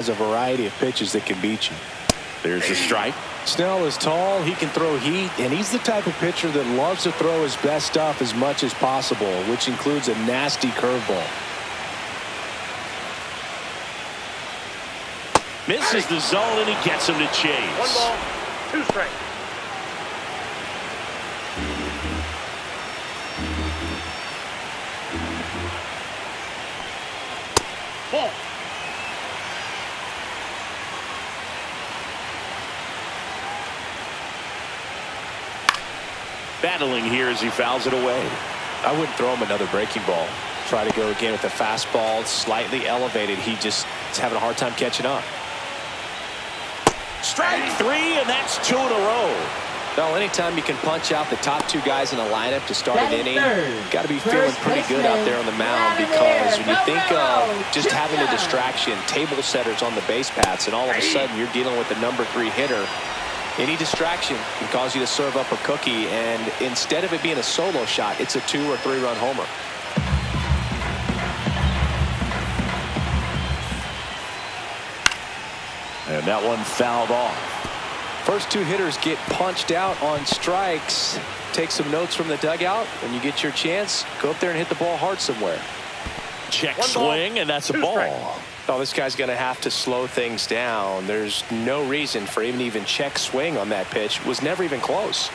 There's a variety of pitches that can beat you. There's a strike. Snell is tall, he can throw heat, and he's the type of pitcher that loves to throw his best stuff as much as possible, which includes a nasty curveball. Misses the zone, and he gets him to chase. 1 ball, 2 strikes. Ball. Battling here as he fouls it away. I wouldn't throw him another breaking ball. Try to go again with the fastball, slightly elevated. He's having a hard time catching up. Strike 3, and that's 2 in a row. Well, anytime you can punch out the top 2 guys in the lineup to start an inning, you've got to be feeling pretty good out there on the mound, because when you think of just having a distraction, table setters on the base paths, and all of a sudden you're dealing with the number 3 hitter, any distraction can cause you to serve up a cookie, and instead of it being a solo shot, it's a 2 or 3 run homer. And that one fouled off. First 2 hitters get punched out on strikes. Take some notes from the dugout. When you get your chance, go up there and hit the ball hard somewhere. Check swing, and that's a ball. Oh, this guy's going to have to slow things down. There's no reason for him to even check swing on that pitch. It was never even close.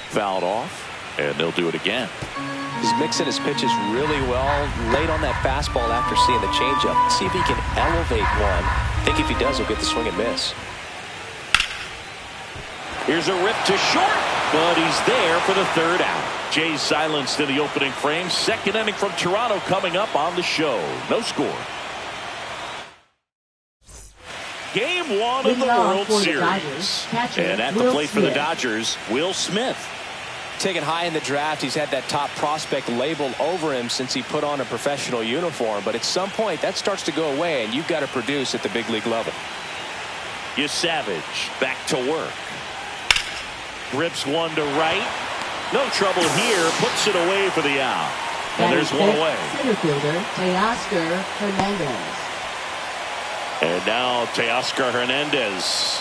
Fouled off, and they'll do it again. He's mixing his pitches really well. Late on that fastball after seeing the changeup. See if he can elevate one. I think if he does, he'll get the swing and miss. Here's a rip to short, but he's there for the 3rd out. Jays silenced in the opening frame. 2nd inning from Toronto coming up on the show. No score. Game 1 of the World Series. And at the plate for the Dodgers, Will Smith. Taken high in the draft, he's had that top prospect label over him since he put on a professional uniform. But at some point, that starts to go away, and you've got to produce at the big league level. Savage back to work. Rips one to right. No trouble here. Puts it away for the out. And there's one away. Center fielder Teoscar Hernandez. And now Teoscar Hernandez.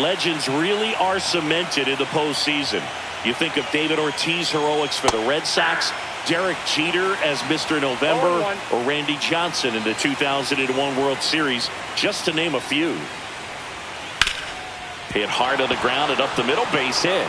Legends really are cemented in the postseason. You think of David Ortiz heroics for the Red Sox, Derek Jeter as Mr. November, or Randy Johnson in the 2001 World Series, just to name a few. Hit hard on the ground and up the middle, base hit.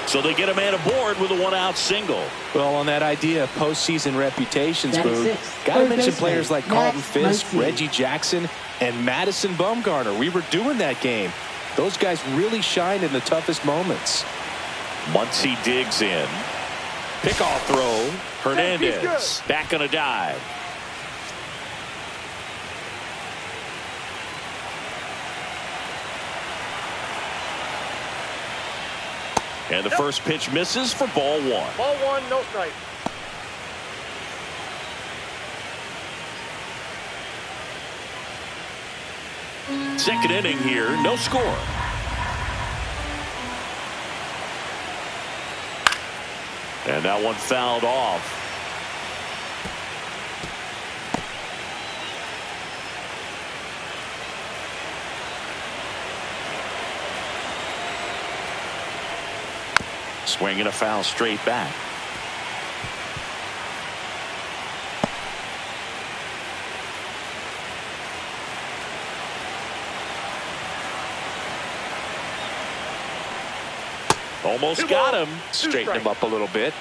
So they get a man aboard with a 1-out single. Well, on that idea of postseason reputations, Boone, got to mention players like Carlton Fisk, Reggie Jackson, and Madison Bumgarner. We were doing that game. Those guys really shined in the toughest moments. Muncy digs in. Pickoff throw. Hernandez back on a dive. And the first pitch misses for ball 1. Ball 1, no strike. Second inning here, no score. And that one fouled off. Swing and a foul straight back. Almost got him. Straighten him up a little bit.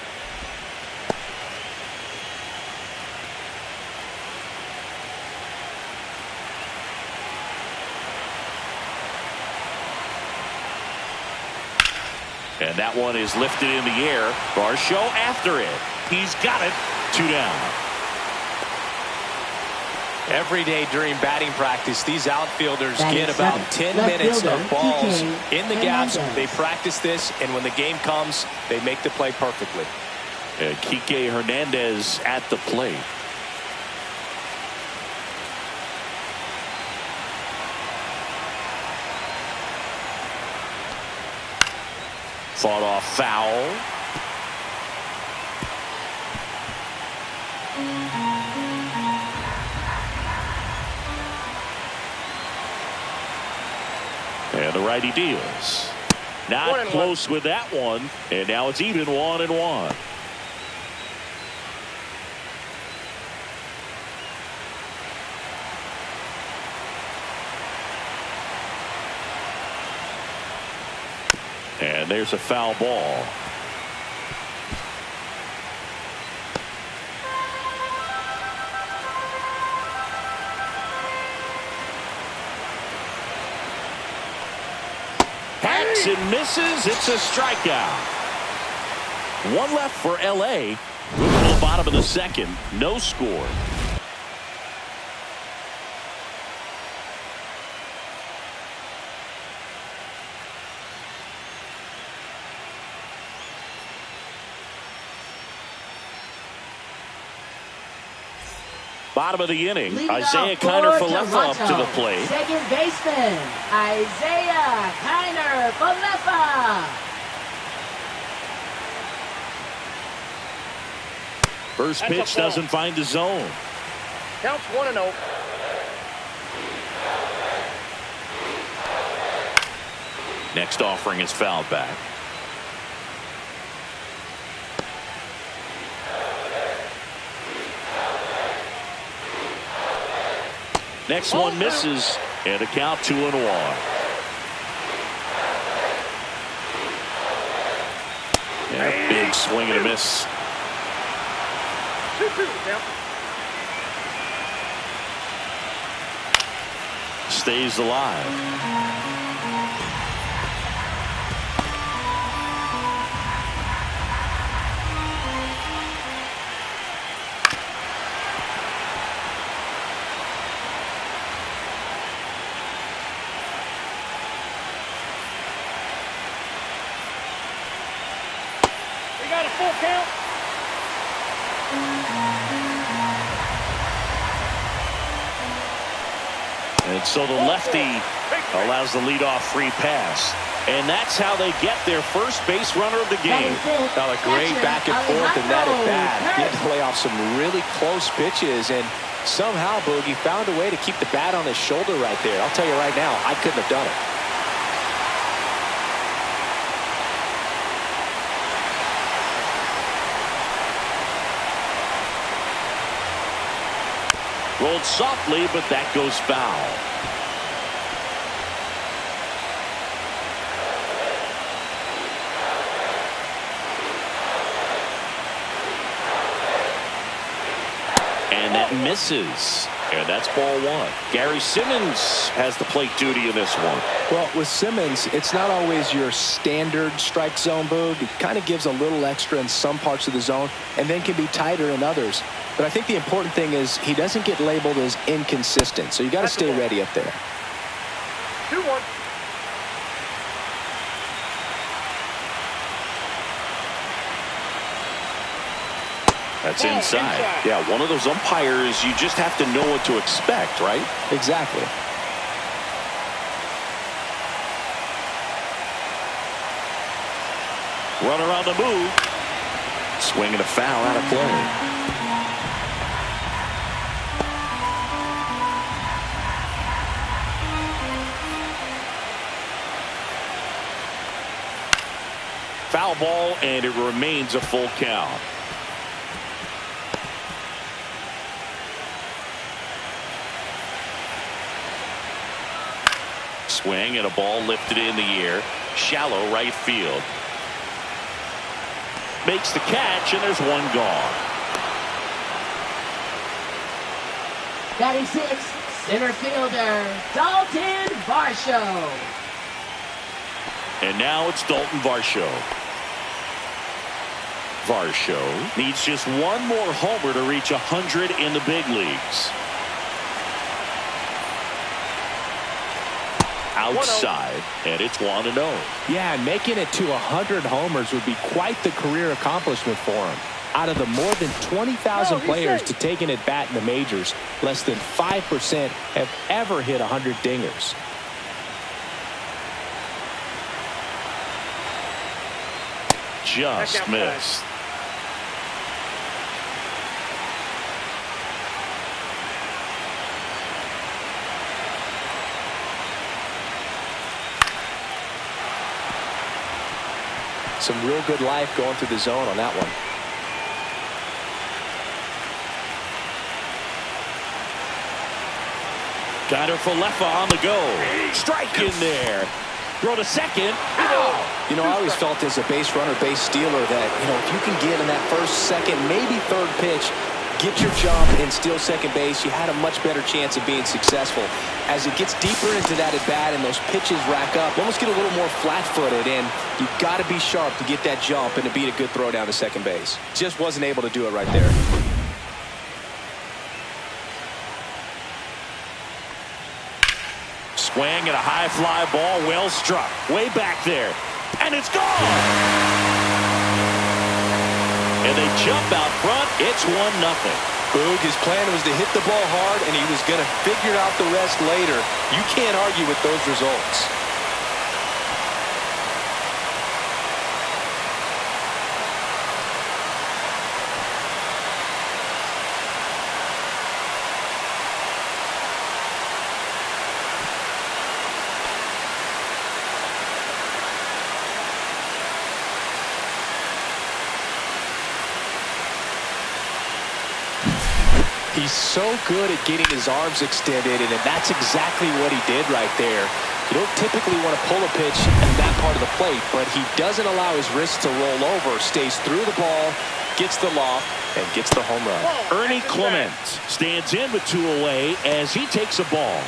And that one is lifted in the air. Varsho after it. He's got it. 2 down. Every day during batting practice, these outfielders get about 10 minutes of balls in the gaps. They practice this, and when the game comes, they make the play perfectly. And Kike Hernandez at the plate. Fought off foul. And the righty deals. Not close with that one. And now it's even 1-1. And there's a foul ball. Hacks and misses. It's a strikeout. One left for L.A. Moving to the bottom of the second. No score. Bottom of the inning. Isaiah Kiner-Falefa up to the plate. Second baseman, Isaiah Kiner-Falefa. First pitch doesn't find the zone. Counts 1-0. Next offering is fouled back. Next one misses, and a count 2-1. Yeah, big swing and a miss. 2-2 count. Stays alive. Got a full count. And so the lefty allows the leadoff free pass. And that's how they get their first base runner of the game. Now a great back and forth in that at bat. He had to lay off some really close pitches, and somehow Boogie found a way to keep the bat on his shoulder right there. I'll tell you right now, I couldn't have done it. Rolled softly, but that goes foul. And that misses. And that's ball one. Gary Simmons has the plate duty in this one. Well, with Simmons, it's not always your standard strike zone, Boog. It kind of gives a little extra in some parts of the zone and then can be tighter in others. But I think the important thing is he doesn't get labeled as inconsistent. So you got to stay ready up there. 2-1. That's inside. Yeah, one of those umpires, you just have to know what to expect, right? Exactly. Runner on the move. Swinging a foul out of play. Foul ball, and it remains a full count. Swing and a ball lifted in the air. Shallow right field. Makes the catch, and there's one gone. Batting sixth, center fielder, Dalton Varsho. And now it's Dalton Varsho. Varsho needs just one more homer to reach 100 in the big leagues. Outside, and it's 1-0. Yeah, and making it to 100 homers would be quite the career accomplishment for him. Out of the more than 20,000 players to take an at-bat in the majors, less than 5% have ever hit 100 dingers. Just missed. Some real good life going through the zone on that one. Kiner Falefa on the go. Strike in there. Throw to second. Ow! You know, I always felt as a base runner, base stealer that, if you can get in that first, second, maybe third pitch, get your jump and steal second base, you had a much better chance of being successful. As it gets deeper into that at bat and those pitches rack up, you almost get a little more flat-footed, and you've got to be sharp to get that jump and to beat a good throw down to second base. Just wasn't able to do it right there. Swing and a high fly ball, well struck. Way back there. And it's gone! And they jump out front. It's 1-0. Boog, his plan was to hit the ball hard, and he was going to figure out the rest later. You can't argue with those results. He's so good at getting his arms extended, and that's exactly what he did right there. You don't typically want to pull a pitch in that part of the plate, but he doesn't allow his wrist to roll over, stays through the ball, gets the loft, and gets the home run. Ernie Clement stands in with 2 away as he takes a ball.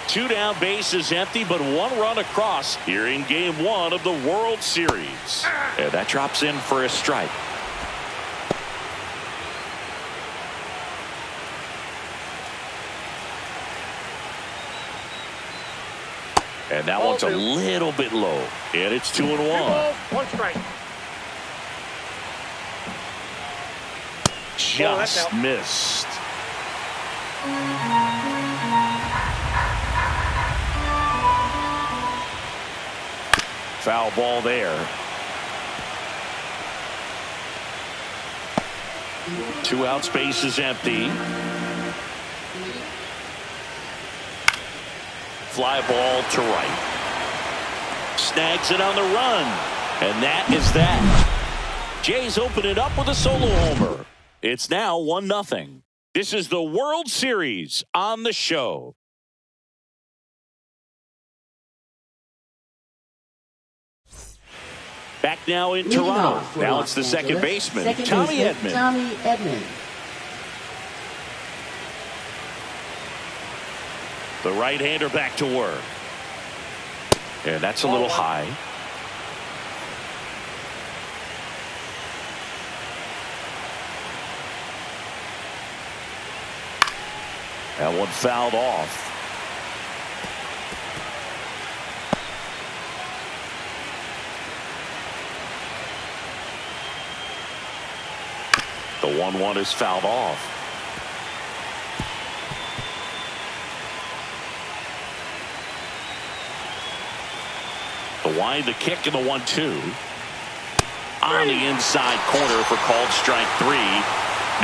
Two down, bases empty, but 1 run across here in Game 1 of the World Series. And that drops in for a strike. And that one's a little bit low. And it's 2-1. 1 strike. Just missed. Foul ball there. 2 out, space is empty. Fly ball to right. Snags it on the run. And that is that. Jays open it up with a solo homer. It's now 1-0. This is the World Series on the show. Back now in Toronto. Now it's the second baseman, Tommy Edman. The right-hander back to work. And that's a little high. That one fouled off. The 1-1 is fouled off. The wind, the kick, and the 1-2. On the inside corner for called strike 3.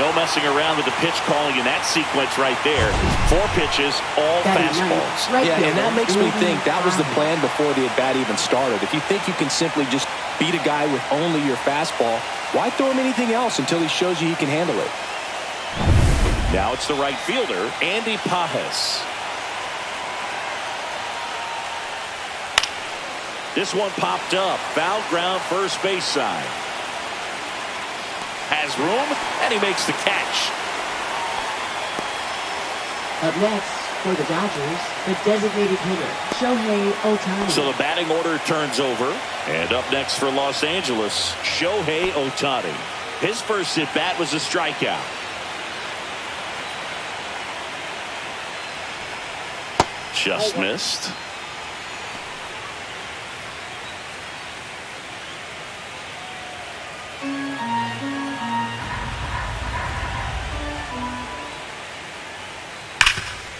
No messing around with the pitch calling in that sequence right there. 4 pitches, all fastballs. Yeah, and that makes me think that was the plan before the at-bat even started. If you think you can simply just beat a guy with only your fastball, why throw him anything else until he shows you he can handle it? Now it's the right fielder, Andy Pages. This one popped up. Foul ground, first base side. Has room, and he makes the catch. Up next, for the Dodgers, the designated hitter, Shohei Ohtani. So the batting order turns over. And up next for Los Angeles, Shohei Ohtani. His first at-bat was a strikeout. Just missed.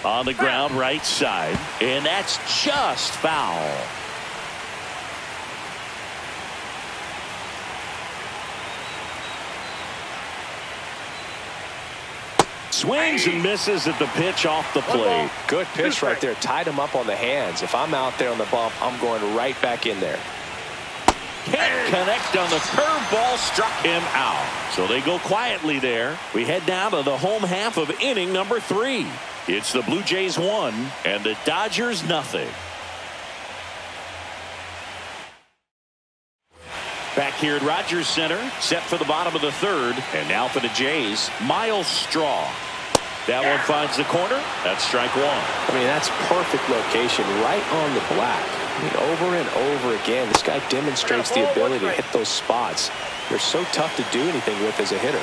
On the ground, right side. And that's just foul. Swings and misses at the pitch off the plate. Good pitch right there. Tied him up on the hands. If I'm out there on the bump, I'm going right back in there. Can't connect on the curveball, struck him out. So they go quietly there. We head down to the home half of inning number 3. It's the Blue Jays 1 and the Dodgers nothing. Back here at Rogers Center, set for the bottom of the 3rd, and now for the Jays, Miles Straw. That one finds the corner. That's strike 1. I mean, that's perfect location, right on the black. I mean, over and over again, this guy demonstrates the ability to hit those spots. They're so tough to do anything with as a hitter.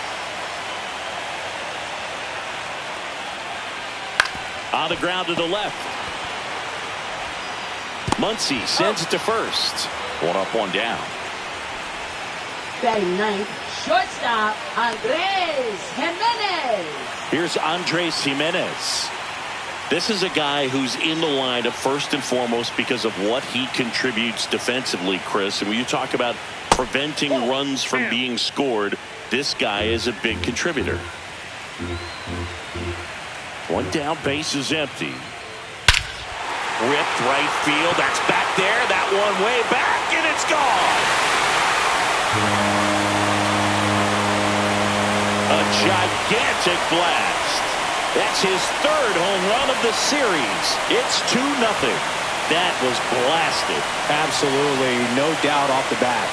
On the ground to the left. Muncy sends it to first. 1 up, 1 down. Batting ninth, shortstop, Andres Jimenez. Here's Andres Jimenez. This is a guy who's in the lineup first and foremost because of what he contributes defensively, Chris. And when you talk about preventing runs from being scored, this guy is a big contributor. 1 down, base is empty. Ripped right field. That's back there. That one way back, and it's gone. A gigantic blast. That's his 3rd home run of the series. It's 2-0. That was blasted. Absolutely, no doubt off the bat.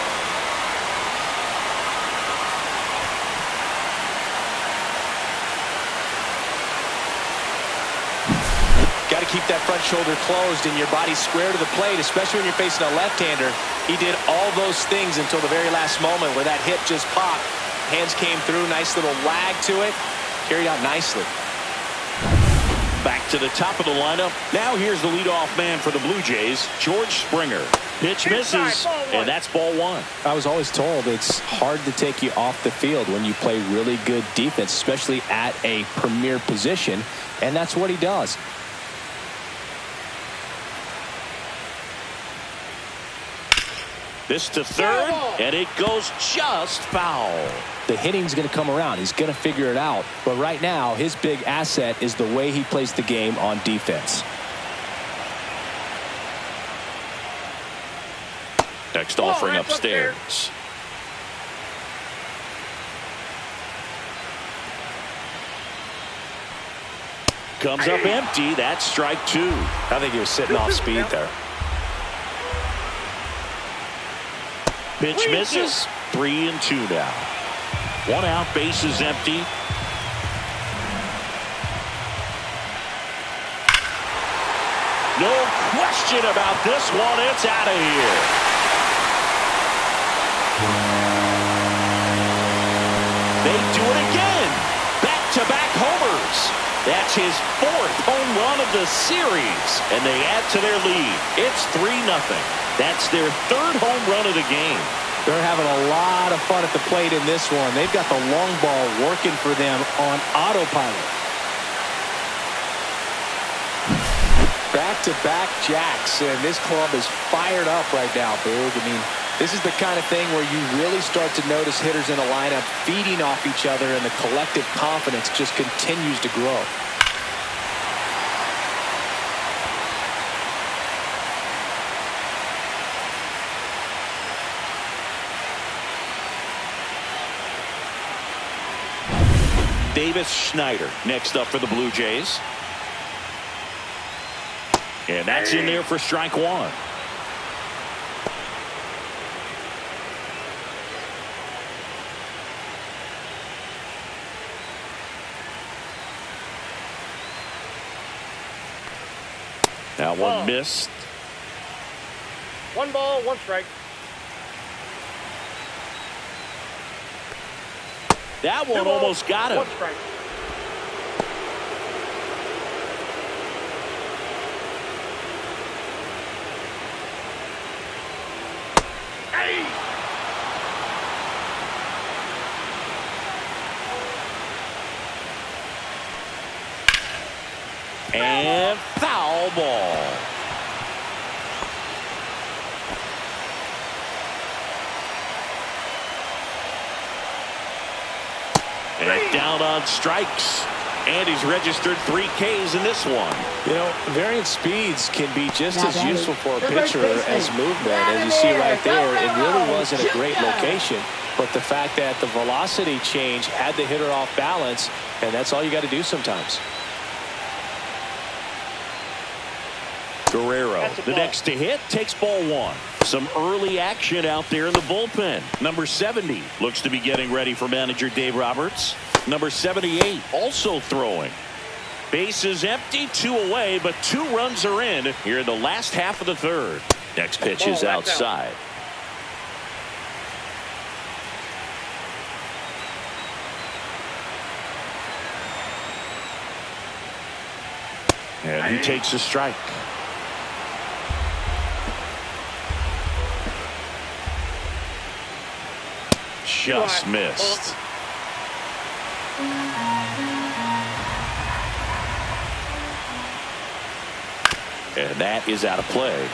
Got to keep that front shoulder closed and your body square to the plate, especially when you're facing a left-hander. He did all those things until the very last moment where that hip just popped. Hands came through, nice little lag to it. Carried out nicely. Back to the top of the lineup. Now here's the leadoff man for the Blue Jays, George Springer. Pitch misses, and that's ball 1. I was always told it's hard to take you off the field when you play really good defense, especially at a premier position, and that's what he does. This to 3rd, and it goes just foul. The hitting's going to come around. He's going to figure it out. But right now, his big asset is the way he plays the game on defense. Next offering upstairs. Comes up empty. That's strike 2. I think he was sitting off speed there. Pitch misses. 3-2 now. 1 out, base is empty. No question about this one. It's out of here. They do it again. Back-to-back homers. That's his 4th home run of the series. And they add to their lead. It's 3-0. That's their 3rd home run of the game. They're having a lot of fun at the plate in this one. They've got the long ball working for them on autopilot. Back-to-back jacks, and this club is fired up right now, Boog. I mean, this is the kind of thing where you really start to notice hitters in a lineup feeding off each other, and the collective confidence just continues to grow. Davis Schneider next up for the Blue Jays. And that's in there for strike 1. That one missed. 1 ball, 1 strike. That one almost got him. 1 strike. And foul ball. And down on strikes. And he's registered 3 Ks in this one. You know, varying speeds can be just as useful for a pitcher as movement. As you see right there, it really wasn't a great location. But the fact that the velocity change had the hitter off balance, and that's all you got to do sometimes. Guerrero, the next to hit, takes ball 1. Some early action out there in the bullpen. Number 70 looks to be getting ready for manager Dave Roberts. Number 78 also throwing. Bases empty, 2 away, but 2 runs are in here in the last half of the 3rd. Next pitch is outside. And he takes a strike. Just missed. And that is out of play.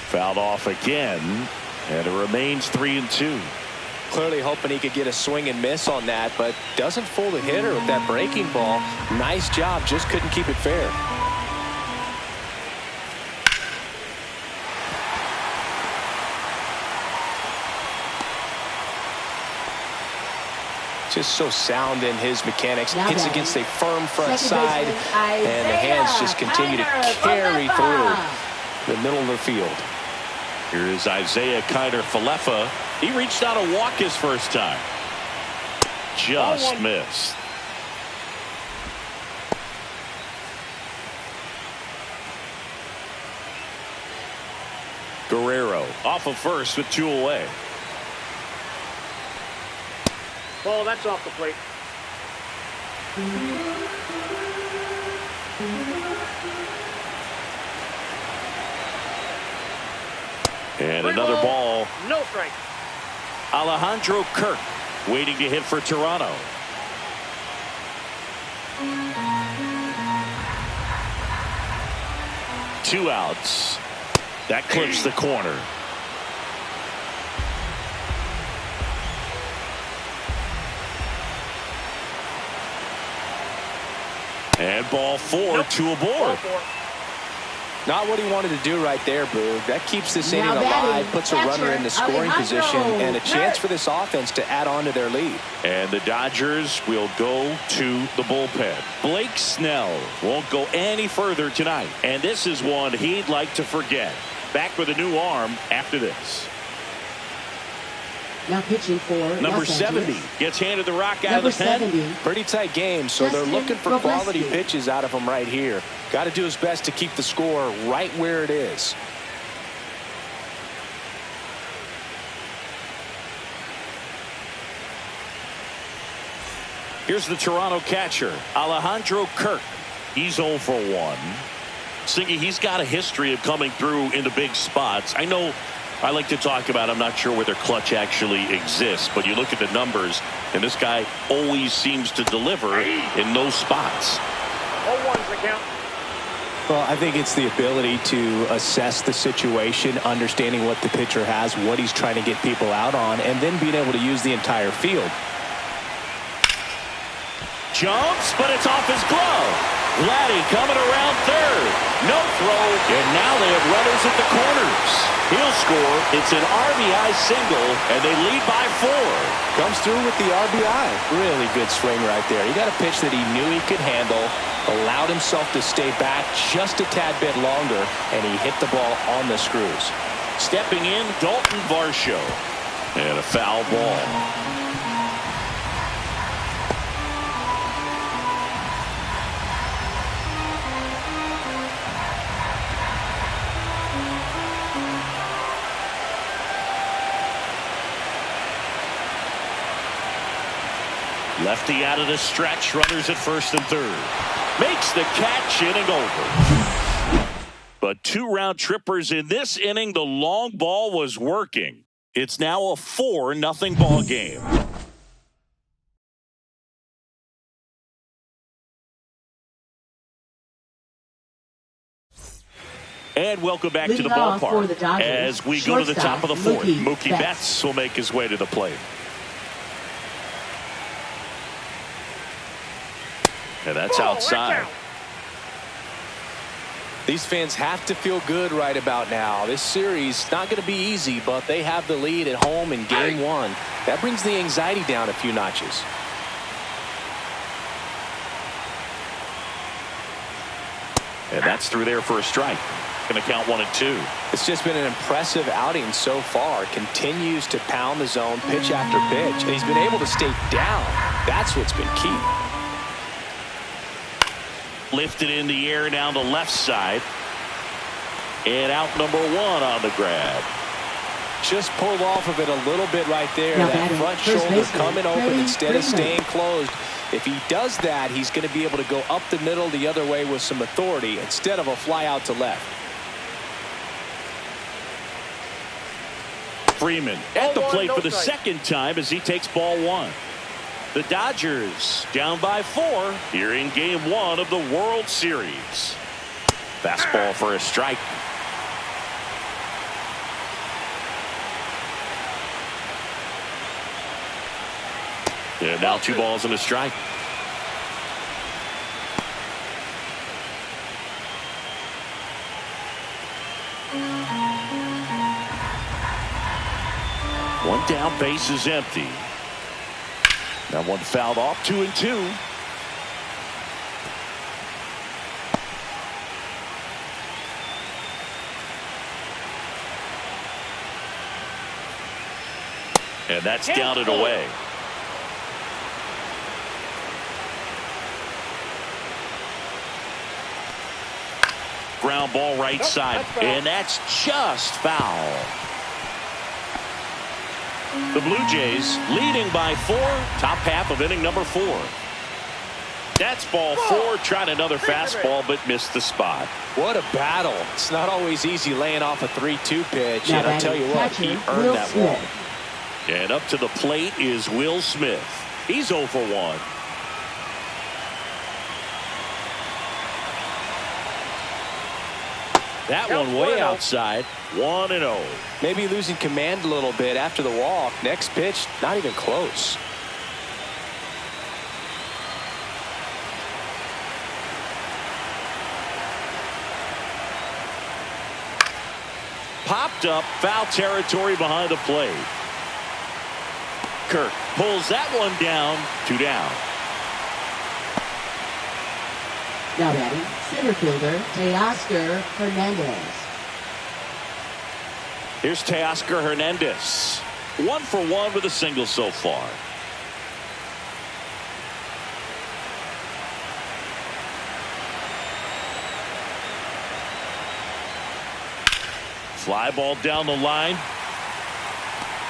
Fouled off again, and it remains 3-2. Clearly hoping he could get a swing and miss on that, but doesn't fool the hitter with that breaking ball. Nice job, just couldn't keep it fair. Just so sound in his mechanics. Hits against a firm front side, and the hands just continue to carry through the middle of the field. Here is Isaiah Kiner-Falefa. He reached out a walk his first time. Just missed. Guerrero off of first with 2 away. Ball, that's off the plate. And another ball. No strike. Alejandro Kirk waiting to hit for Toronto. Two outs. That clips the corner. And ball 4, 2 aboard. Not what he wanted to do right there, Boog. That keeps this inning alive, puts a runner in the scoring position, and a chance for this offense to add on to their lead. And the Dodgers will go to the bullpen. Blake Snell won't go any further tonight, and this is one he'd like to forget. Back with a new arm after this. Now pitching for number 70 gets handed the rock out of the pen. Pretty tight game, so they're looking for quality pitches out of him right here. Got to do his best to keep the score right where it is. Here's the Toronto catcher, Alejandro Kirk. He's 0 for 1. Singy, he's got a history of coming through in the big spots. I know I like to talk about, I'm not sure whether clutch actually exists, but you look at the numbers, and this guy always seems to deliver in those spots. 0-1's the count. Well, I think it's the ability to assess the situation, understanding what the pitcher has, what he's trying to get people out on, and then being able to use the entire field. Jumps, but it's off his glove. Vladdy coming around third. No throw, and now they have runners at the corners. He'll score. It's an RBI single, and they lead by 4. Comes through with the RBI. Really good swing right there. He got a pitch that he knew he could handle, allowed himself to stay back just a tad bit longer, and he hit the ball on the screws. Stepping in, Dalton Varsho. And a foul ball. Lefty out of the stretch, runners at first and third. Makes the catch, inning over. But 2 round trippers in this inning. The long ball was working. It's now a 4-0 ball game. And welcome back to the Leading off for ballpark the Dodgers, as we go to the top of the fourth. Mookie Betts will make his way to the plate. And that's outside. These fans have to feel good right about now. This series not going to be easy, but they have the lead at home in game one. That brings the anxiety down a few notches. And that's through there for a strike. Going to count 1-2. It's just been an impressive outing so far. Continues to pound the zone pitch after pitch, and he's been able to stay down. That's what's been key. Lifted in the air down the left side. And out number one on the grab. Just pulled off of it a little bit right there. Now that front shoulder coming open Freddie instead of Freeman. staying closed. If he does that, he's going to be able to go up the middle the other way with some authority instead of a fly out to left. Freeman at the plate for the second time as he takes ball one. The Dodgers down by 4 here in game one of the World Series. Fastball for a strike. And now 2 balls and a strike. One down, base is empty. That one fouled off, 2-2. And that's down and away. Ground ball right side, and that's just foul. The Blue Jays leading by 4, top half of inning number 4. That's ball 4, tried another fastball but missed the spot. What a battle. It's not always easy laying off a 3-2 pitch, and I'll tell you what, he earned that one. And up to the plate is Will Smith. He's 0 for 1. That one way outside, 1-0. Maybe losing command a little bit after the walk. Next pitch, not even close. Popped up, foul territory behind the plate. Kirk pulls that one down, 2 down. Now batting, center fielder Teoscar Hernandez. Here's Teoscar Hernandez. 1 for 1 with a single so far. Fly ball down the line.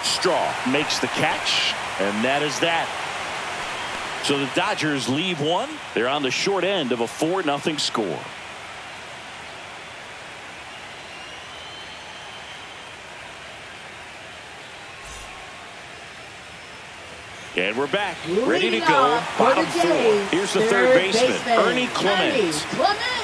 Straw makes the catch, and that is that. So the Dodgers leave 1. They're on the short end of a 4-0 score. And we're back, ready to go. Bottom 4. Here's the third baseman, Ernie Clement.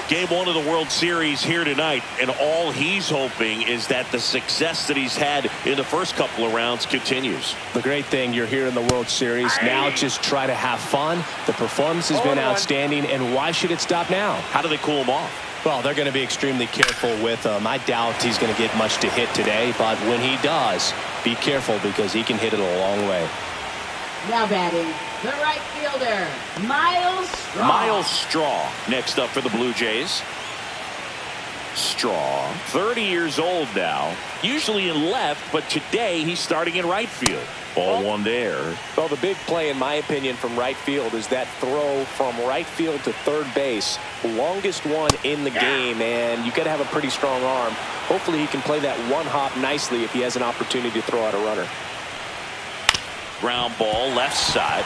Game 1 of the World Series here tonight, and all he's hoping is that the success that he's had in the first couple of rounds continues. The great thing, you're here in the World Series. Now just try to have fun. The performance has been outstanding, and why should it stop now? How do they cool him off? Well, they're going to be extremely careful with him. I doubt he's going to get much to hit today, but when he does, be careful because he can hit it a long way. Now batting, the right fielder, Miles Straw. Miles Straw next up for the Blue Jays. Straw, 30 years old now, usually in left, but today he's starting in right field. Ball 1 there. Well, the big play, in my opinion, from right field is that throw from right field to third base. Longest one in the game, and you got to have a pretty strong arm. Hopefully he can play that one hop nicely if he has an opportunity to throw out a runner. Ground ball left side.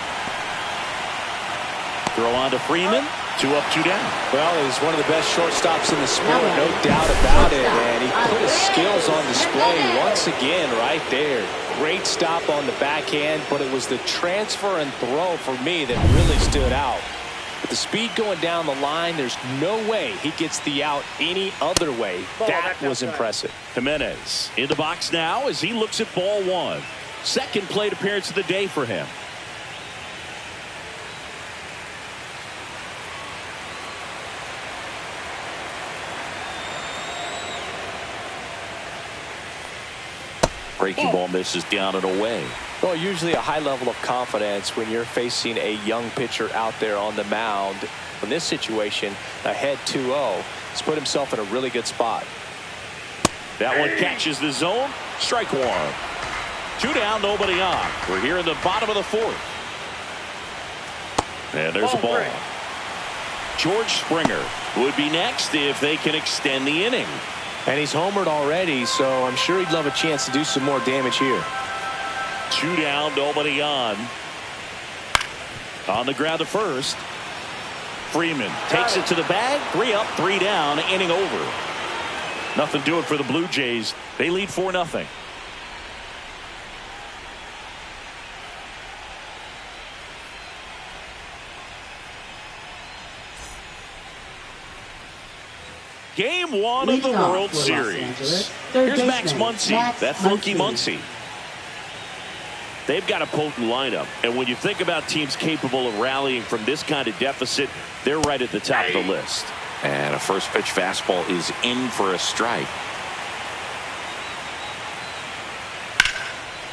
Throw on to Freeman. 2 up, 2 down. Well, he's one of the best shortstops in the sport, no doubt about it, and he put his skills on display once again right there. Great stop on the backhand, but it was the transfer and throw for me that really stood out. With the speed going down the line, there's no way he gets the out any other way. That was impressive. Jimenez in the box now as he looks at ball one. Second plate appearance of the day for him. Breaking ball misses down and away. Well, usually a high level of confidence when you're facing a young pitcher out there on the mound. In this situation, ahead 2-0, he's put himself in a really good spot. That one catches the zone. Strike one. 2 down, nobody on. We're here in the bottom of the fourth. And there's a ball. George Springer would be next if they can extend the inning. And he's homered already, so I'm sure he'd love a chance to do some more damage here. 2 down, nobody on. On the ground to first. Freeman takes it to the bag. 3 up, 3 down, inning over. Nothing doing for the Blue Jays. They lead 4-0. Game 1 of the World Series. Here's Max Muncy. That funky Muncy. They've got a potent lineup, and when you think about teams capable of rallying from this kind of deficit, they're right at the top of the list. And a first pitch fastball is in for a strike.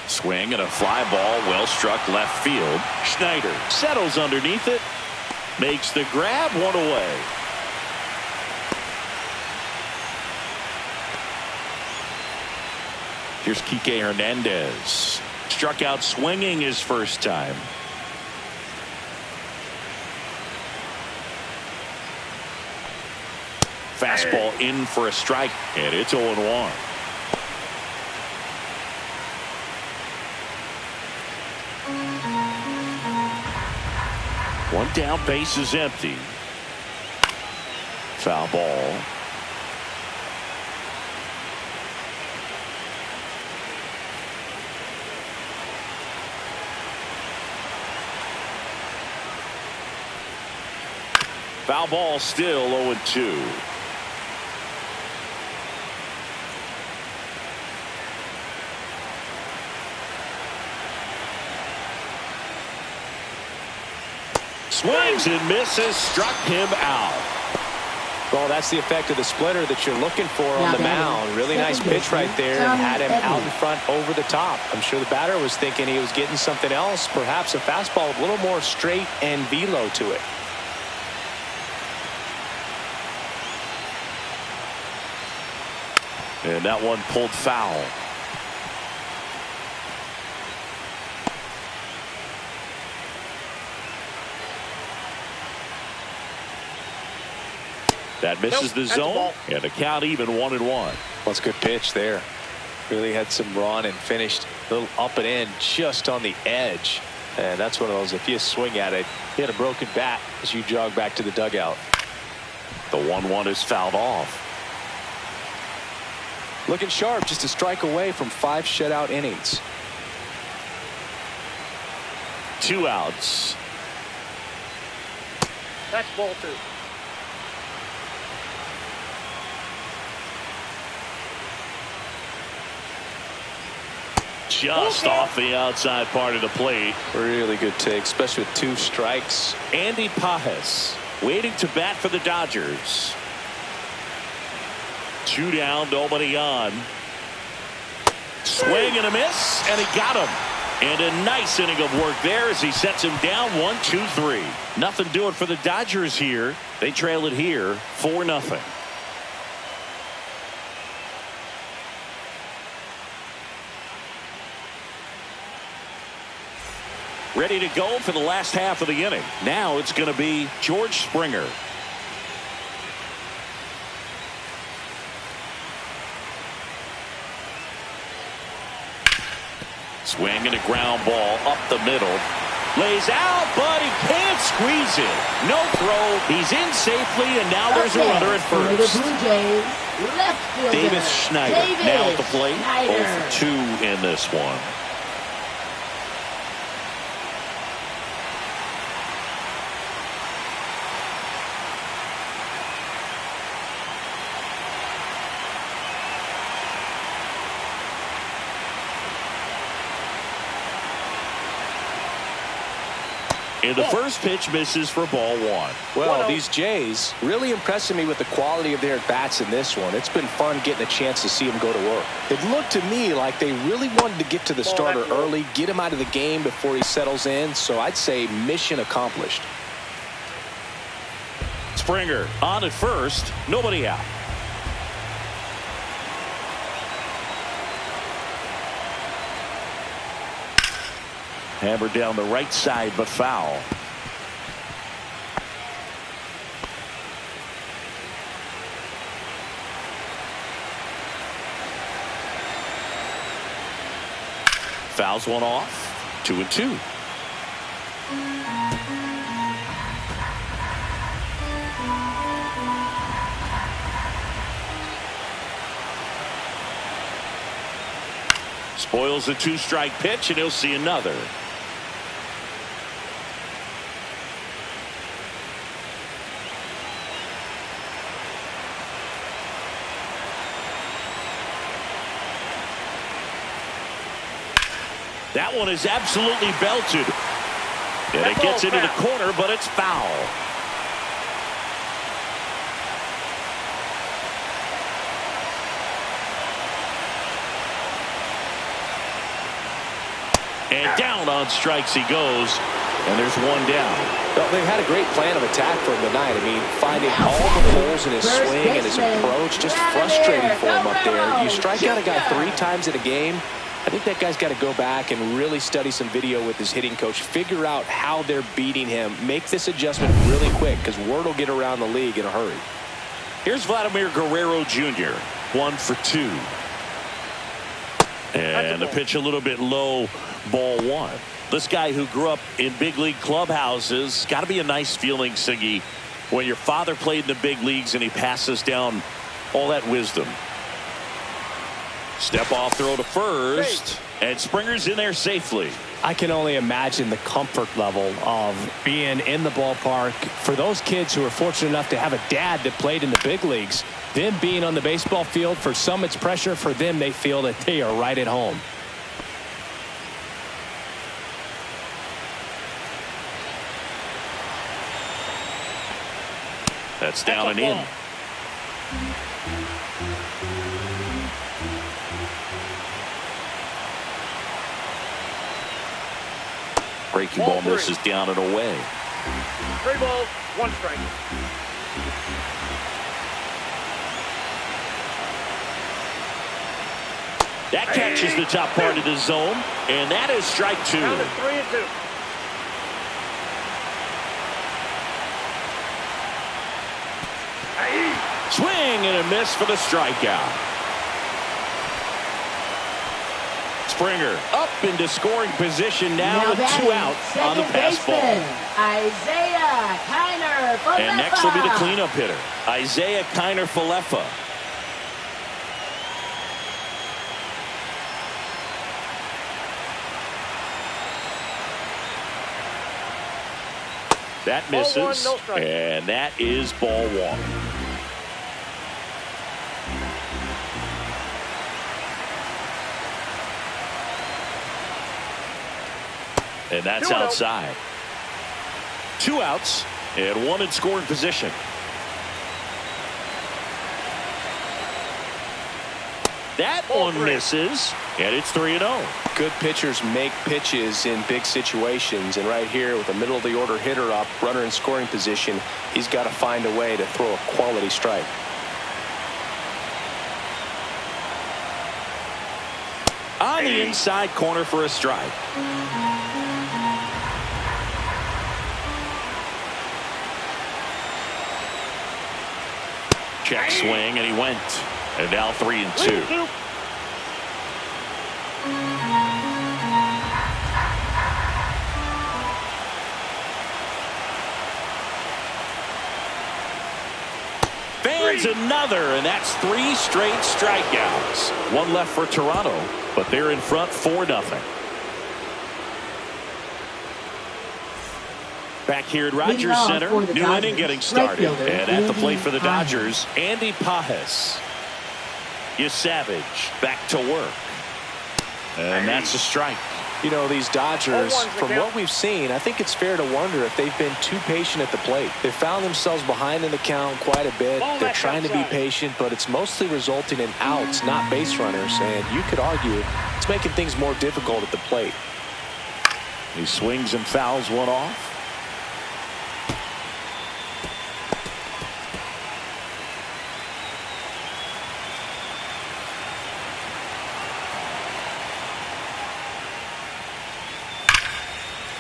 Swing and a fly ball, well struck left field. Schneider settles underneath it, makes the grab, 1 away. Here's Kike Hernandez. Struck out swinging his first time. Fastball in for a strike, and it's 0-1. One down, base is empty. Foul ball. Foul ball, still 0-2. Swings and misses, struck him out. Well, that's the effect of the splitter that you're looking for on the mound. Really nice pitch right there, and had him out in front over the top. I'm sure the batter was thinking he was getting something else, perhaps a fastball with a little more straight and velo to it. And that one pulled foul. That misses the zone, and the count even 1-1. Well, it's a good pitch there. Really had some run and finished a little up and in just on the edge. And that's one of those, if you swing at it, you had a broken bat as you jog back to the dugout. The 1-1 is fouled off. Looking sharp, just a strike away from 5 shutout innings. 2 outs. That's ball 2. Just off the outside part of the plate. Really good take, especially with 2 strikes. Andy Pages waiting to bat for the Dodgers. 2 down, nobody on. Swing and a miss, and he got him. And a nice inning of work there as he sets him down 1-2-3. Nothing doing for the Dodgers here. They trail it here 4-0. Ready to go for the last half of the inning. Now it's going to be George Springer. Swing and a ground ball up the middle. Lays out, but he can't squeeze it. No throw. He's in safely, and now there's a runner at first. Davis Schneider now at the plate. 0-2 in this one. And the first pitch misses for ball one. Well, these Jays really impressing me with the quality of their at-bats in this one. It's been fun getting a chance to see them go to work. It looked to me like they really wanted to get to the starter early, get him out of the game before he settles in. So I'd say mission accomplished. Springer on at first, nobody out. Hammered down the right side, but foul. Fouls one off. 2-2. Spoils the two-strike pitch, and he'll see another. That one is absolutely belted. And it gets into the corner, but it's foul. And down on strikes he goes. And there's one down. Well, they had a great plan of attack for him tonight. I mean, finding all the holes in his swing and his approach, just frustrating for him up there. You strike out a guy 3 times in a game, I think that guy's got to go back and really study some video with his hitting coach, figure out how they're beating him, make this adjustment really quick, because word will get around the league in a hurry. Here's Vladimir Guerrero Jr., 1 for 2. And the pitch a little bit low, ball 1. This guy who grew up in big league clubhouses, got to be a nice feeling, Siggy, when your father played in the big leagues and he passes down all that wisdom. Step off throw to first, and Springer's in there safely. I can only imagine the comfort level of being in the ballpark for those kids who are fortunate enough to have a dad that played in the big leagues. Them being on the baseball field, for some it's pressure. For them, they feel that they are right at home. That's down and in. Breaking ball misses down and away. 3 balls, 1 strike. That catches the top part of the zone, and that is strike 2. Count is 3-2. Swing and a miss for the strikeout. Springer up into scoring position now with 2 out on the pass ball. Isaiah Kiner-Falefa. And next will be the cleanup hitter, Isaiah Kiner-Falefa. That misses, and that is ball 1. And that's outside. 2 outs and 1 in scoring position. That one misses, and it's 3-0. Good pitchers make pitches in big situations, and right here with a middle of the order hitter up, runner in scoring position, he's got to find a way to throw a quality strike. On the inside corner for a strike. Check swing, and he went. And now 3-2. Fans another, and that's 3 straight strikeouts. 1 left for Toronto, but they're in front 4-0. Back here at Rogers Center, new inning getting started. And at the plate for the Dodgers, Andy Pages. Yasavage back to work. And that's a strike. You know, these Dodgers, from what we've seen, I think it's fair to wonder if they've been too patient at the plate. They found themselves behind in the count quite a bit. They're trying to be patient, but it's mostly resulting in outs, not base runners. And you could argue it's making things more difficult at the plate. He swings and fouls one off.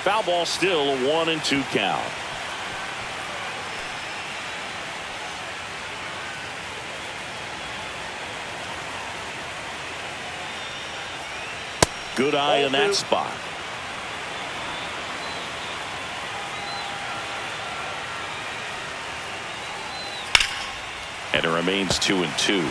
Foul ball, still a 1-2 count. Good eye in that spot. And it remains 2-2.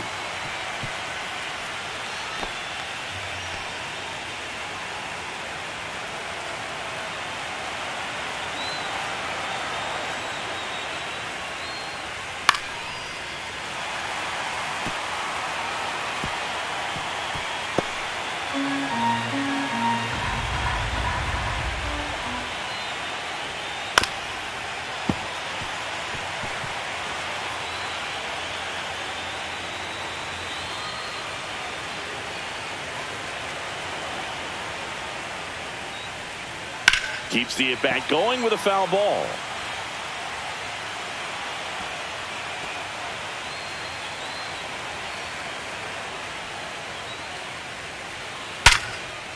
Keeps the at-bat going with a foul ball.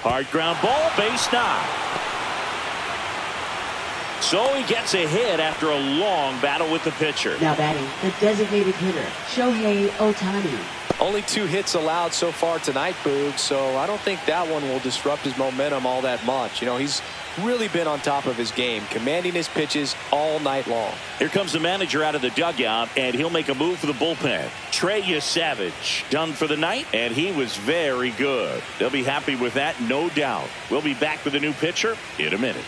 Hard ground ball, base knock. So he gets a hit after a long battle with the pitcher. Now batting, the designated hitter, Shohei Ohtani. Only 2 hits allowed so far tonight, Boog, so I don't think that one will disrupt his momentum all that much. You know, he's really been on top of his game, commanding his pitches all night long. Here comes the manager out of the dugout, and he'll make a move for the bullpen. Trey Yesavage done for the night, and he was very good. They'll be happy with that, no doubt. We'll be back with a new pitcher in a minute.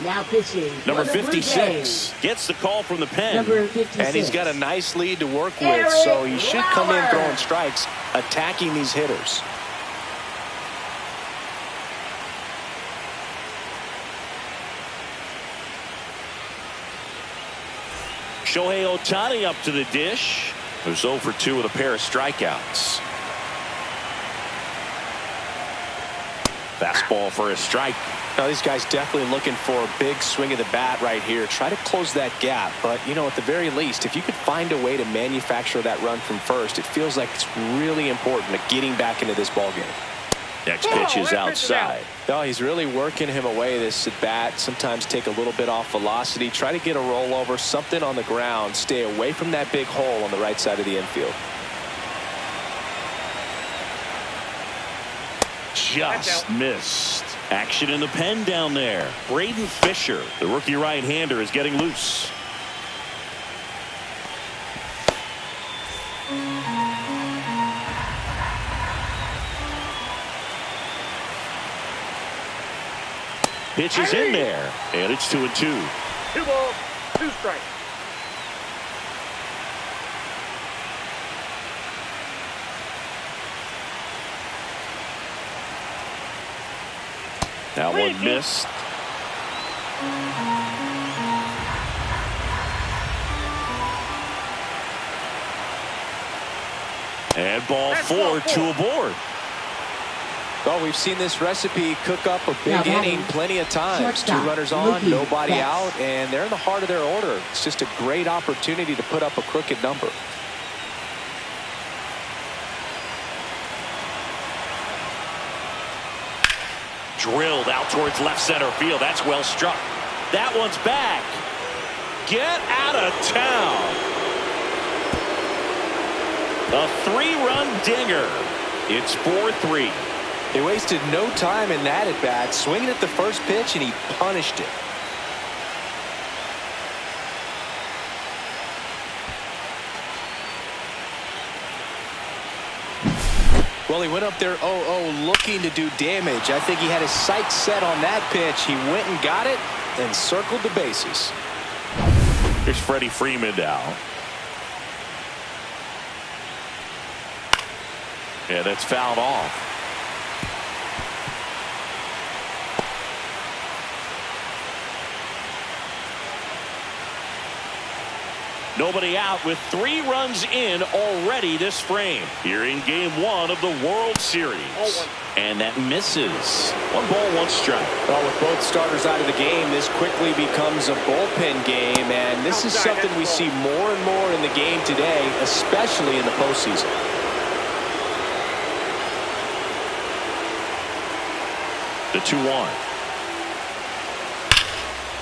Now pitching. Number 56 gets the call from the pen. Number 56. And he's got a nice lead to work with, so he should come in throwing strikes, attacking these hitters. Shohei Ohtani up to the dish. Who's 0 for 2 with a pair of strikeouts. Fastball for a strike. Now, these guys definitely looking for a big swing of the bat right here. Try to close that gap. But, you know, at the very least, if you could find a way to manufacture that run from first, it feels like it's really important to getting back into this ballgame. Next pitch is outside. Oh, he's really working him away, this at bat. Sometimes take a little bit off velocity. Try to get a rollover, something on the ground. Stay away from that big hole on the right side of the infield. Just missed. Action in the pen down there. Braden Fisher, the rookie right-hander, is getting loose. Pitch is in there, and it's 2-2. 2 balls, 2 strikes. That one missed. And ball 4, 2 aboard. Well, we've seen this recipe cook up a big inning plenty of times. 2 runners on, nobody out, and they're in the heart of their order. It's just a great opportunity to put up a crooked number. Drilled out towards left center field. That's well struck. That one's back. Get out of town. A 3-run dinger. It's 4-3. He wasted no time in that at bat, swinging at the first pitch, and he punished it. Well, he went up there 0-0 looking to do damage. I think he had his sights set on that pitch. He went and got it and circled the bases. Here's Freddie Freeman now. Yeah, that's fouled off. Nobody out with 3 runs in already this frame. Here in game 1 of the World Series. And that misses. 1 ball, 1 strike. Well, with both starters out of the game, this quickly becomes a bullpen game, and this is something we see more and more in the game today, especially in the postseason. The 2-1.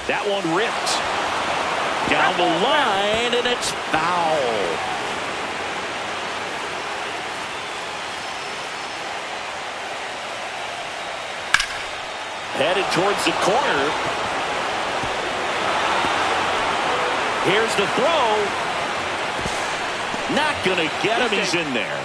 That one ripped. Down the line, and it's foul. Headed towards the corner. Here's the throw. Not going to get him. He's in there.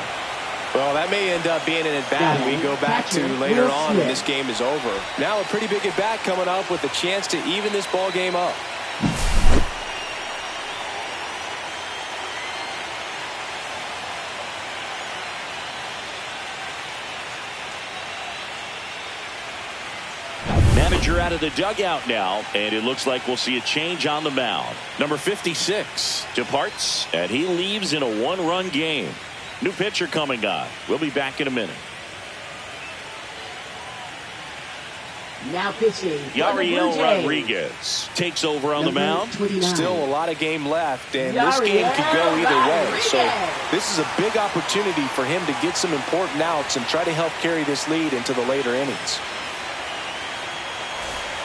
Well, that may end up being an at-bat we go back to later on when this game is over. Now a pretty big at-bat coming up with a chance to even this ball game up. Manager out of the dugout now, and it looks like we'll see a change on the mound. Number 56 departs, and he leaves in a 1-run game. New pitcher coming on. We'll be back in a minute. Now pitching. Yariel Rodriguez takes over on the mound. 29. Still a lot of game left, and this game could go either way. So this is a big opportunity for him to get some important outs and try to help carry this lead into the later innings.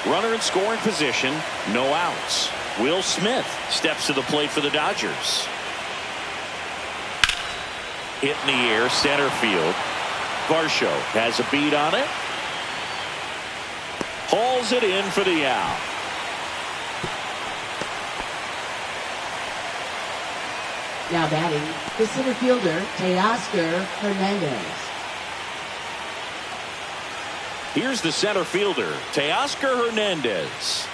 Runner in scoring position, no outs. Will Smith steps to the plate for the Dodgers. Hit in the air, center field. Varsho has a beat on it. Hauls it in for the out. Now batting, the center fielder, Teoscar Hernandez. Here's the center fielder, Teoscar Hernandez.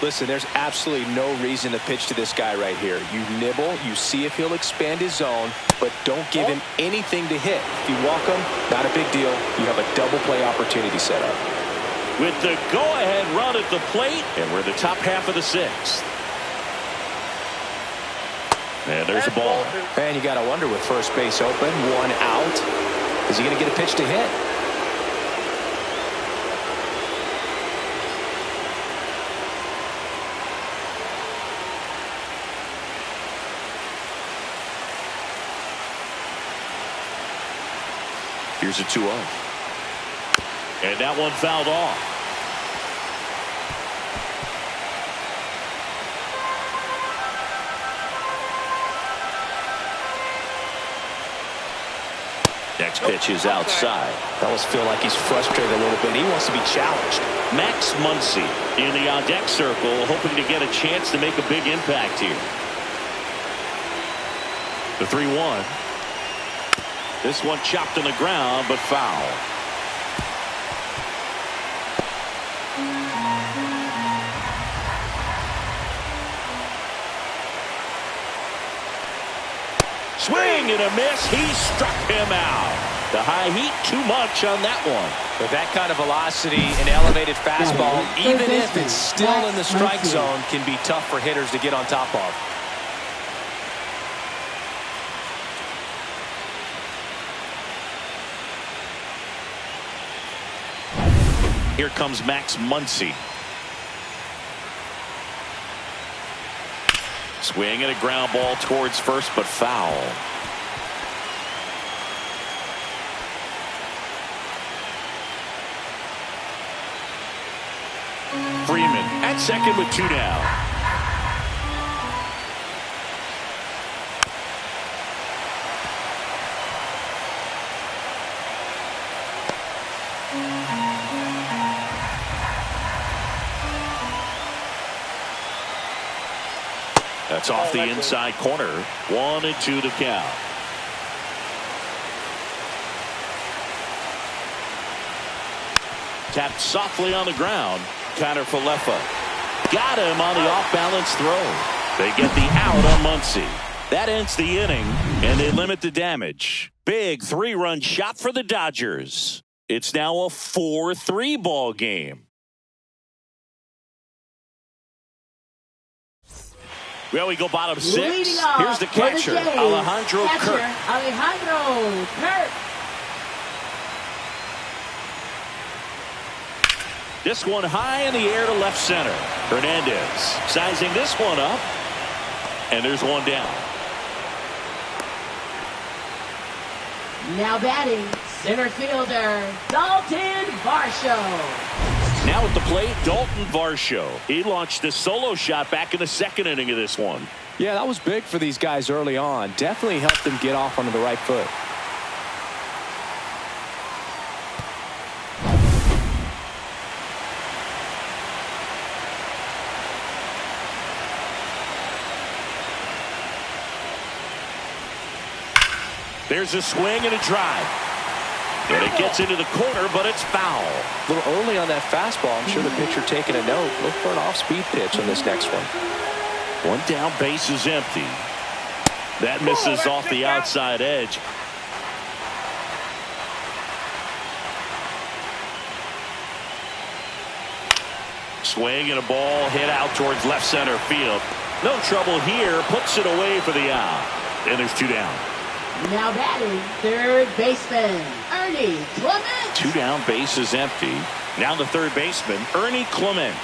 Listen, there's absolutely no reason to pitch to this guy right here. You nibble, you see if he'll expand his zone, but don't give him anything to hit. If you walk him, not a big deal. You have a double play opportunity set up. With the go-ahead run at the plate, and we're the top half of the 6th. And there's a ball. And you got to wonder with first base open, 1 out. Is he going to get a pitch to hit? Here's a 2-0. And that one fouled off. Next pitch is outside. I almost feel like he's frustrated a little bit. He wants to be challenged. Max Muncy in the on-deck circle, hoping to get a chance to make a big impact here. The 3-1. This one chopped on the ground, but foul. Swing and a miss. He struck him out. The high heat, too much on that one. With that kind of velocity and elevated fastball, even if it's still in the strike zone, can be tough for hitters to get on top of. Here comes Max Muncy. Swing and a ground ball towards first, but foul. Freeman at second with 2 down. That's off the inside corner. 1-2 to count. Tapped softly on the ground. Kiner-Falefa got him on the off-balance throw. They get the out on Muncy. That ends the inning, and they limit the damage. Big 3-run shot for the Dodgers. It's now a 4-3 ball game. Well, we go bottom 6. Here's the catcher, Alejandro Kirk. Alejandro Kirk. This one high in the air to left center. Hernandez sizing this one up. And there's one down. Now batting, center fielder, Dalton Varsho. Now at the plate, Dalton Varsho. He launched a solo shot back in the second inning of this one. Yeah, that was big for these guys early on. Definitely helped them get off onto the right foot. There's a swing and a drive. And it gets into the corner, but it's foul. A little early on that fastball. I'm sure the pitcher taking a note. Look for an off-speed pitch on this next one. One down, base is empty. That misses off the outside edge. Swing and a ball hit out towards left center field. No trouble here. Puts it away for the out. And there's 2 down. Now batting, third baseman, Ernie Clement. 2 down, base is empty. Now the third baseman, Ernie Clement.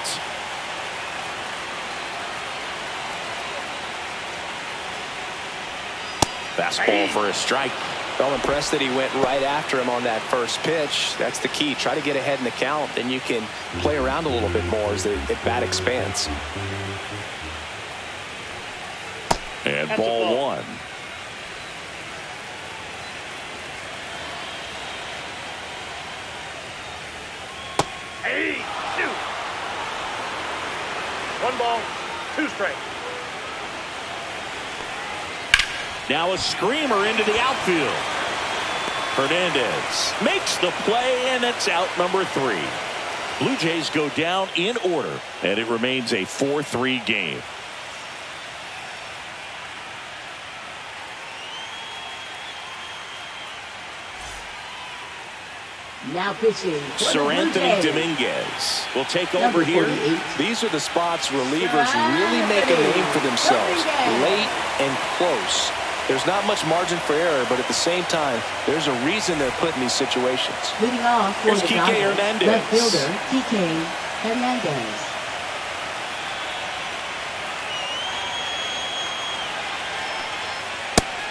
Fastball for a strike. Well, impressed that he went right after him on that first pitch. That's the key. Try to get ahead in the count. Then you can play around a little bit more as the bat expands. And ball 1. Hey, shoot. 1 ball, 2 strikes. Now a screamer into the outfield. Hernandez makes the play, and it's out number 3. Blue Jays go down in order, and it remains a 4-3 game. Now pitching. Sir Anthony Dominguez will take over here. These are the spots relievers really make a name for themselves. Late and close. There's not much margin for error, but at the same time, there's a reason they're put in these situations. Leading off for Here's the Kike Dodgers, Hernandez. left fielder, Kike Hernandez.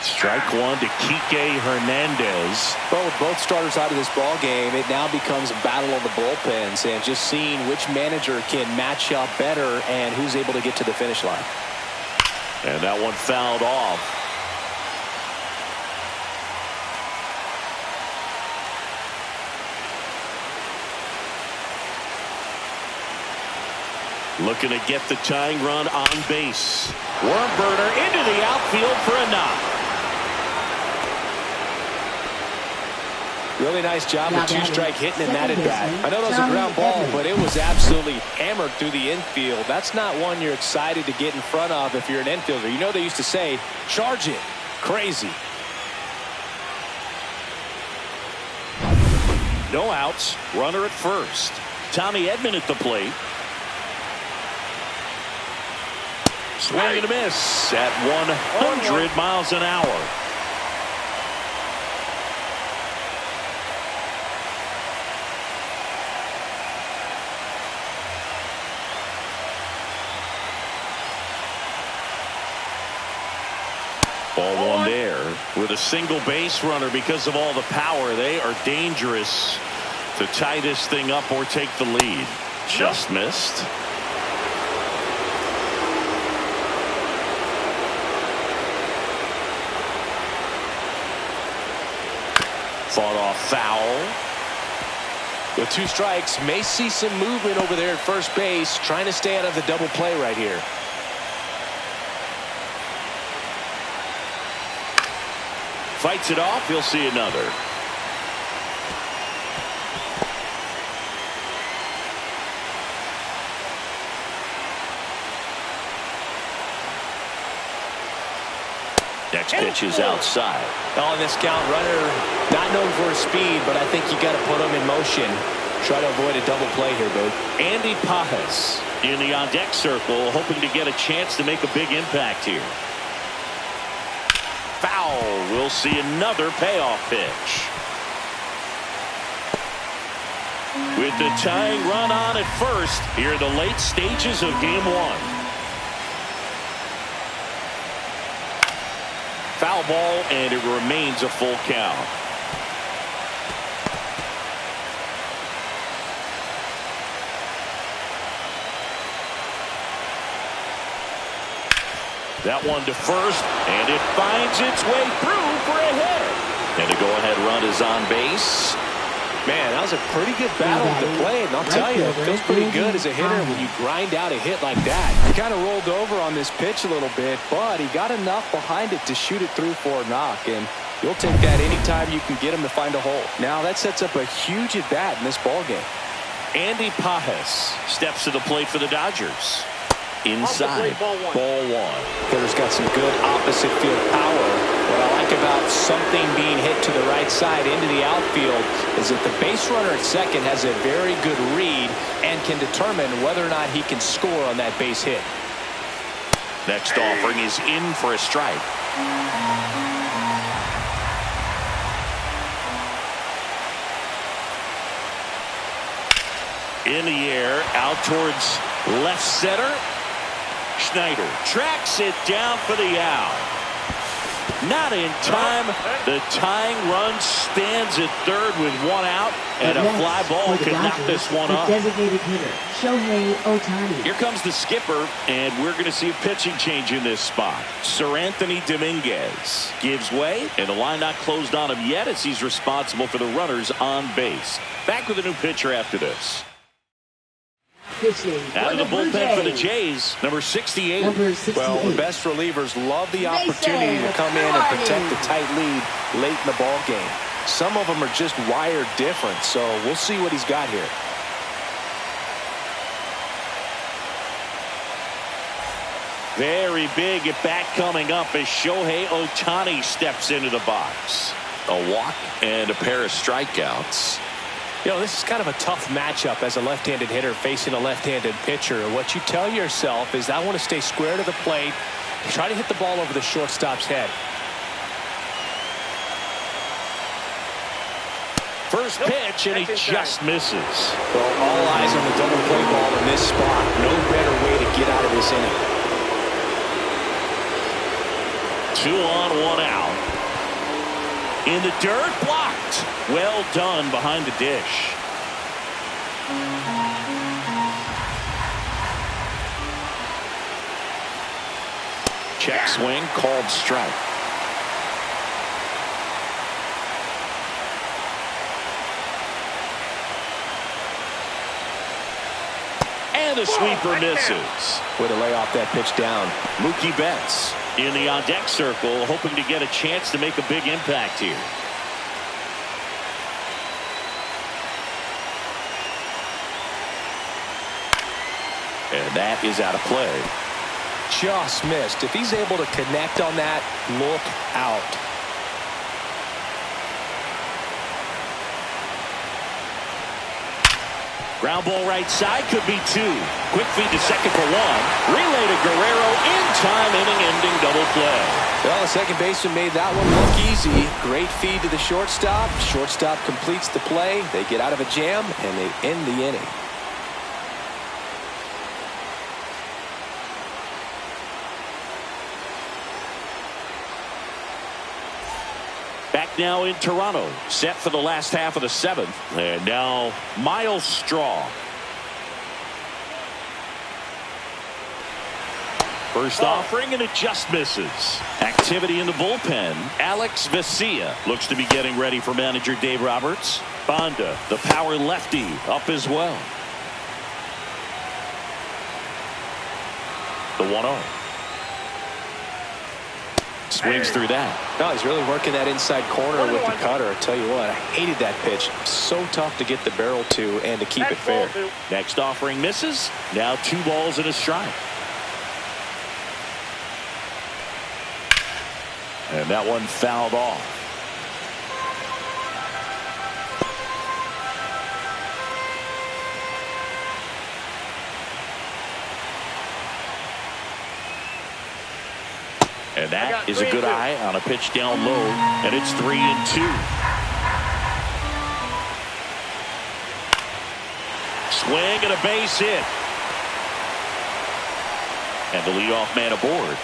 Strike 1 to Kike Hernandez. Well, with both starters out of this ball game, it now becomes a battle of the bullpens and just seeing which manager can match up better and who's able to get to the finish line. And that one fouled off. Looking to get the tying run on base. Worm burner into the outfield for a knock. Really nice job with 2-strike hitting in that at bat. I know that was a ground ball, but it was absolutely hammered through the infield. That's not one you're excited to get in front of if you're an infielder. You know they used to say, charge it. Crazy. No outs. Runner at first. Tommy Edman at the plate. Swing and a miss at 100 miles an hour. Ball 1 there with a single base runner. Because of all the power, they are dangerous to tie this thing up or take the lead. Just missed. Fought off foul. With 2 strikes, may see some movement over there at first base, trying to stay out of the double play right here. Fights it off. He'll see another. Next pitch is outside. Oh, this count runner, not known for his speed, but I think you got to put him in motion. Try to avoid a double play here, Boo. Andy Pajas in the on-deck circle, hoping to get a chance to make a big impact here. Foul. We'll see another payoff pitch. With the tying run on at first, here are the late stages of game one. Foul ball, and it remains a full count. That one to first, and it finds its way through for a hit. And the go-ahead run is on base. Man, that was a pretty good battle to play, and I'll tell you, it feels pretty good as a hitter when you grind out a hit like that. He kind of rolled over on this pitch a little bit, but he got enough behind it to shoot it through for a knock, and you'll take that anytime you can get him to find a hole. Now, that sets up a huge at-bat in this ballgame. Andy Pajas steps to the plate for the Dodgers. Inside, ball one. Hitter's got some good opposite field power. What I like about something being hit to the right side into the outfield is that the base runner at second has a very good read and can determine whether or not he can score on that base hit. Next offering is in for a strike. In the air, out towards left center. Schneider tracks it down for the out. Not in time. The tying run stands at third with one out, and a fly ball can knock this one off. Designated hitter, Shohei Ohtani. Here comes the skipper, and we're going to see a pitching change in this spot. Sir Anthony Dominguez gives way, and the line not closed on him yet as he's responsible for the runners on base. Back with a new pitcher after this. Out of the bullpen for the Jays, number 68. Well, the best relievers love the opportunity to come in and protect the tight lead late in the ball game. Some of them are just wired different, so we'll see what he's got here. Very big at bat coming up as Shohei Ohtani steps into the box. A walk and a pair of strikeouts. You know, this is kind of a tough matchup as a left-handed hitter facing a left-handed pitcher. What you tell yourself is, I want to stay square to the plate, try to hit the ball over the shortstop's head. First pitch, and he just misses. Well, all eyes on the double play ball in this spot. No better way to get out of this inning. 2 on, 1 out. In the dirt, blocked. Well done behind the dish. Check swing, called strike. And the sweeper misses. Way to lay off that pitch down. Mookie Betts in the on-deck circle, hoping to get a chance to make a big impact here. And that is out of play. Just missed. If he's able to connect on that, look out. Ground ball right side, could be 2. Quick feed to second for 1. Relay to Guerrero in time, inning-ending double play. Well, the second baseman made that one look easy. Great feed to the shortstop. Shortstop completes the play. They get out of a jam, and they end the inning. Back now in Toronto, set for the last half of the 7th. And now Miles Straw. First offering, and it just misses. Activity in the bullpen. Alex Vesia looks to be getting ready for manager Dave Roberts. Banda, the power lefty, up as well. The 1-0. Swings through that. No, he's really working that inside corner with the cutter. I tell you what, I hated that pitch. So tough to get the barrel to and to keep it fair. Next offering misses. Now 2 balls and a strike. And that one fouled off. And that is a good eye on a pitch down low, and it's 3-2. Swing and a base hit. And the leadoff man aboard.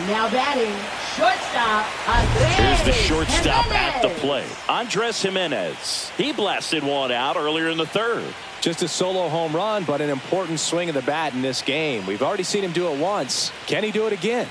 Now batting, shortstop, Here's the Andrés shortstop at the Giménez. plate. Andrés Giménez. He blasted one out earlier in the third. Just a solo home run, but an important swing of the bat in this game. We've already seen him do it once. Can he do it again?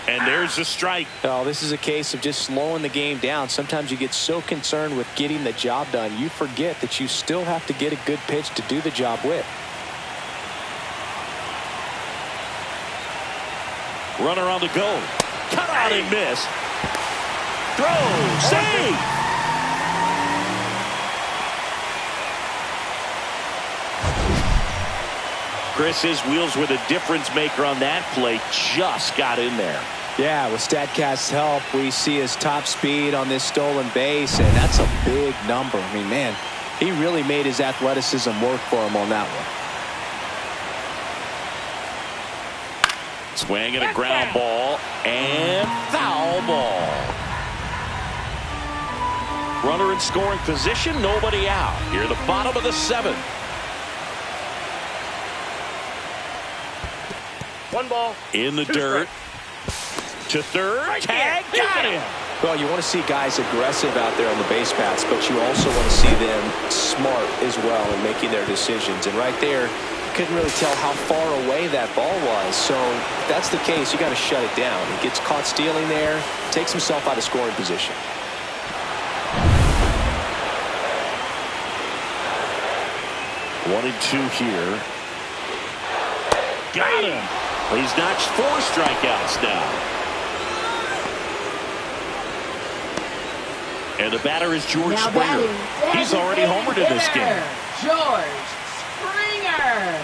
And there's a strike. Oh, this is a case of just slowing the game down. Sometimes you get so concerned with getting the job done, you forget that you still have to get a good pitch to do the job with. Runner on the go. Cut out and miss. Throw. Save. Chris, his wheels were the difference maker on that play. Just got in there. Yeah, with StatCast's help, we see his top speed on this stolen base, and that's a big number. I mean, man, he really made his athleticism work for him on that one. Swing and a ground ball and foul ball. Runner in scoring position, nobody out. Here, the bottom of the seventh. 1 ball. In the 2 dirt. To third. Tag. Got him. Well, you want to see guys aggressive out there on the base paths, but you also want to see them smart as well in making their decisions. And right there, you couldn't really tell how far away that ball was. So if that's the case, you got to shut it down. He gets caught stealing there, takes himself out of scoring position. One and two here. Got him. He's notched 4 strikeouts now. And the batter is George Now Springer. batting, He's already homered in this game. George Springer.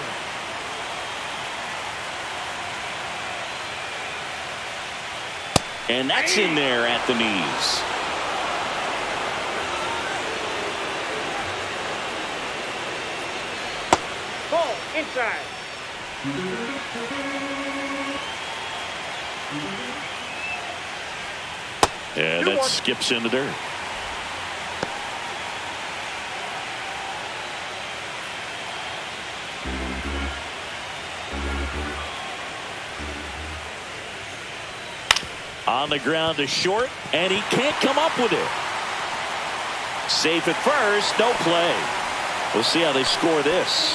And that's in there at the knees. Ball inside. And that skips in the dirt. On the ground to short, and he can't come up with it. Safe at first, no play. We'll see how they score this.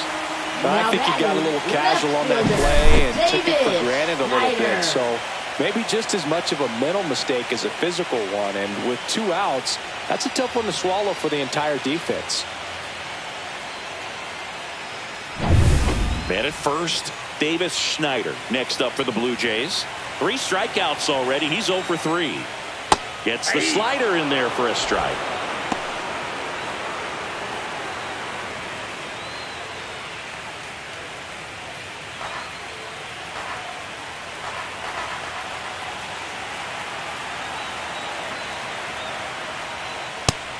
I think he got a little casual on that play and took it for granted a little bit. So maybe just as much of a mental mistake as a physical one. And with 2 outs, that's a tough one to swallow for the entire defense. Man at first, Davis Schneider next up for the Blue Jays. 3 strikeouts already. He's 0 for 3. Gets the slider in there for a strike.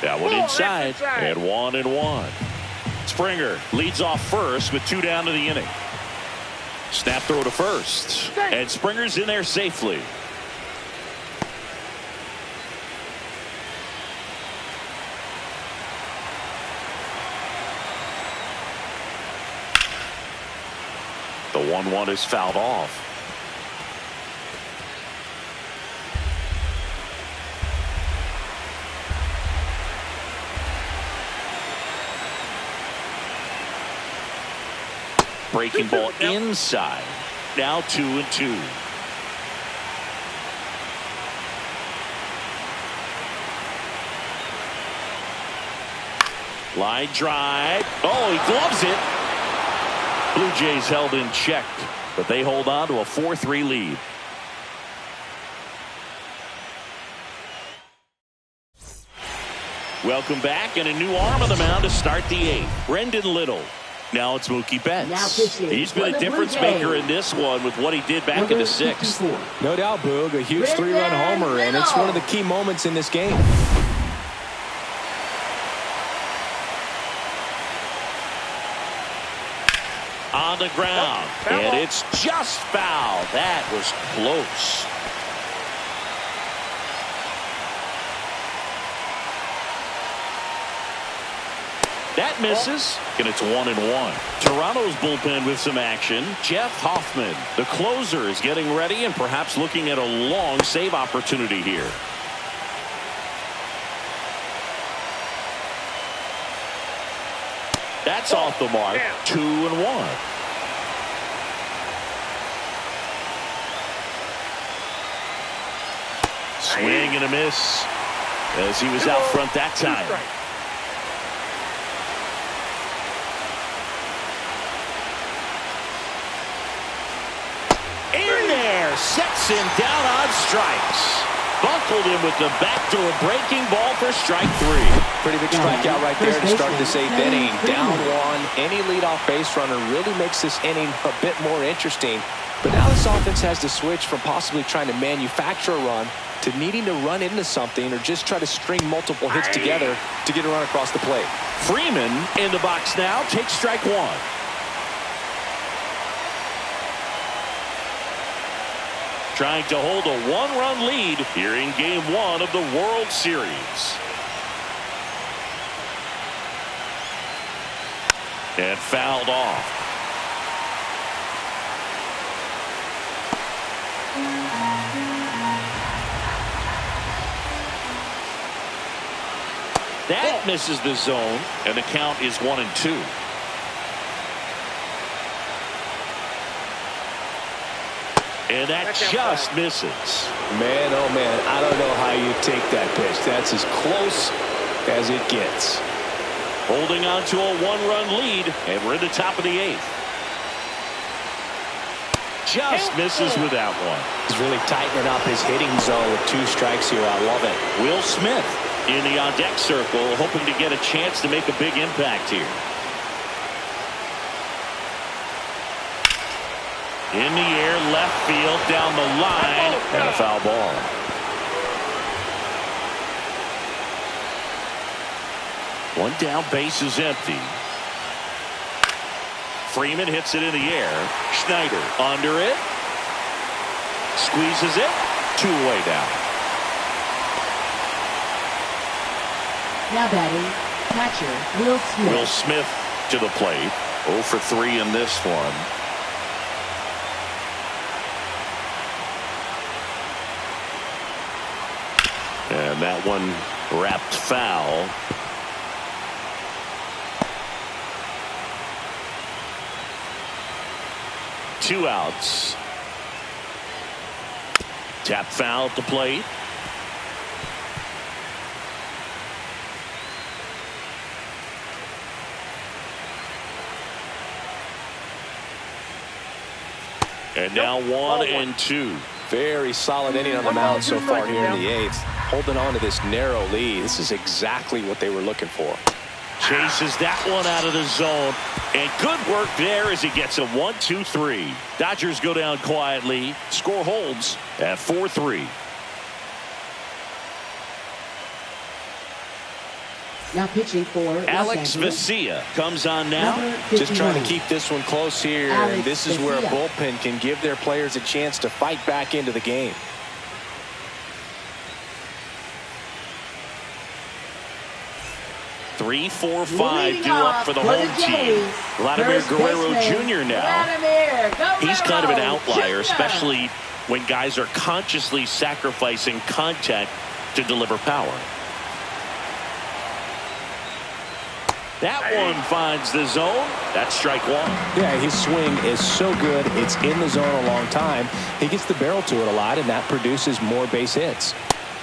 That one inside, and 1-1. Springer leads off first with 2 down to the inning. Snap throw to first, and Springer's in there safely. The 1-1 is fouled off. Breaking ball inside. Now 2-2. Line drive. Oh, he gloves it. Blue Jays held in check, but they hold on to a 4-3 lead. Welcome back, and a new arm on the mound to start the 8th. Brendan Little. Now it's Mookie Betts. He's been a difference maker in this one with what he did back in the 6th. No doubt, Boog. A huge 3-run homer, and it's one of the key moments in this game. On the ground, and it's just foul. That was close. That misses, and it's 1-1. Toronto's bullpen with some action. Jeff Hoffman, the closer, is getting ready and perhaps looking at a long save opportunity here. That's off the mark. 2-1. Swing and a miss as he was out front that time. In there, sets him down on strikes. Buckled him with the backdoor breaking ball for strike 3. Pretty big strikeout right there to start this 8th inning. Down 1. Any leadoff base runner really makes this inning a bit more interesting. But now this offense has to switch from possibly trying to manufacture a run to needing to run into something or just try to string multiple hits together to get a run across the plate. Freeman in the box now takes strike 1. Trying to hold a 1-run lead here in Game 1 of the World Series. And fouled off. That misses the zone, and the count is 1-2. And that just misses. Man, oh man, I don't know how you take that pitch. That's as close as it gets. Holding on to a 1-run lead, and we're in the top of the 8th. Just misses with that one. He's really tightening up his hitting zone with 2 strikes here. I love it. Will Smith in the on-deck circle, hoping to get a chance to make a big impact here. In the air, left field, down the line, and a foul ball. One down, base is empty. Freeman hits it in the air. Schneider under it. Squeezes it. 2-away down. Now batting, catcher Will Smith. Will Smith to the plate. 0 for 3 in this one. And that one wrapped foul. Two outs. Tap foul at the plate. And now 1-2. Very solid inning on the mound so far here in the 8th. Holding on to this narrow lead. This is exactly what they were looking for. Chases that one out of the zone. And good work there as he gets a 1-2-3. Dodgers go down quietly. Score holds at 4-3. Now pitching for Alex Vesia comes on now. Just trying to keep this one close here. And this is where a bullpen can give their players a chance to fight back into the game. Three, 4, 5 due up for the home team. Vladimir Guerrero Jr. now. He's kind of an outlier, especially when guys are consciously sacrificing contact to deliver power. That one finds the zone. That's strike 1. Yeah, his swing is so good. It's in the zone a long time. He gets the barrel to it a lot, and that produces more base hits.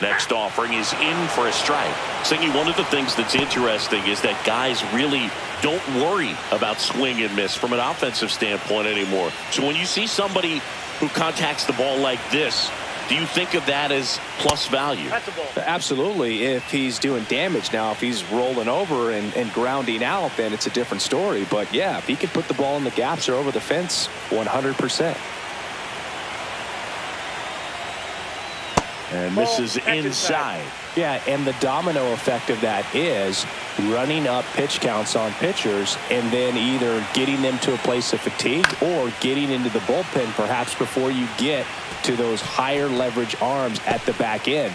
Next offering is in for a strike. Singy, one of the things that's interesting is that guys really don't worry about swing and miss from an offensive standpoint anymore. So when you see somebody who contacts the ball like this, do you think of that as plus value? That's a ball. Absolutely, if he's doing damage. Now, if he's rolling over and grounding out, then it's a different story. But, yeah, if he can put the ball in the gaps or over the fence, 100%. And misses inside. Yeah, and the domino effect of that is running up pitch counts on pitchers and then either getting them to a place of fatigue or getting into the bullpen perhaps before you get to those higher leverage arms at the back end.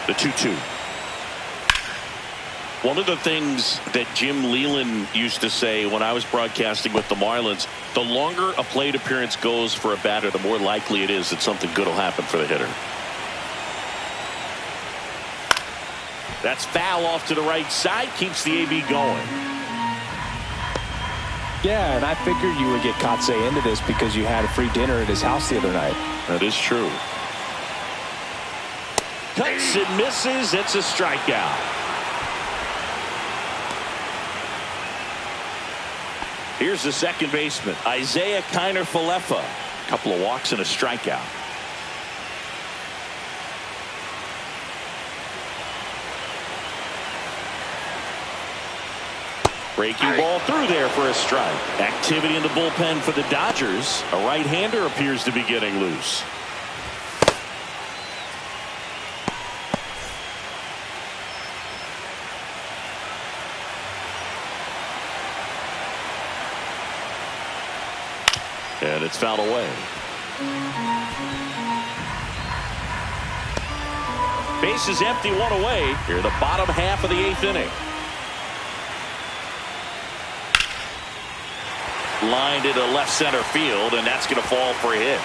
The 2-2. One of the things that Jim Leland used to say when I was broadcasting with the Marlins, the longer a plate appearance goes for a batter, the more likely it is that something good will happen for the hitter. That's foul off to the right side, keeps the AB going. Yeah, and I figured you would get Kotsay into this because you had a free dinner at his house the other night. That is true. Cuts and misses. It's a strikeout. Here's the second baseman, Isaiah Kiner-Falefa. A couple of walks and a strikeout. Breaking ball through there for a strike. Activity in the bullpen for the Dodgers. A right-hander appears to be getting loose. And it's fouled away. Base is empty, one away. Here, the bottom half of the 8th inning. Lined into left center field, and that's going to fall for a hit.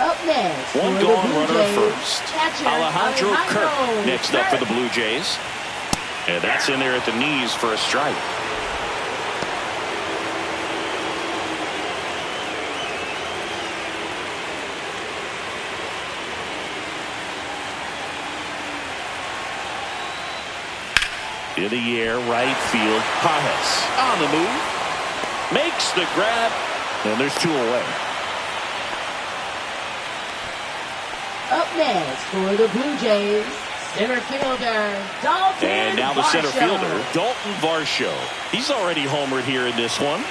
Up next, one for gone, the Blue runner Jays, first. catcher Alejandro Kirk next up for the Kirk. Blue Jays. And that's in there at the knees for a strike. In the air, right field. Pages on the move. Makes the grab. And there's 2 away. Up next for the Blue Jays, center fielder Dalton And now the center Varsho. fielder, Dalton Varsho. He's already homered here in this one.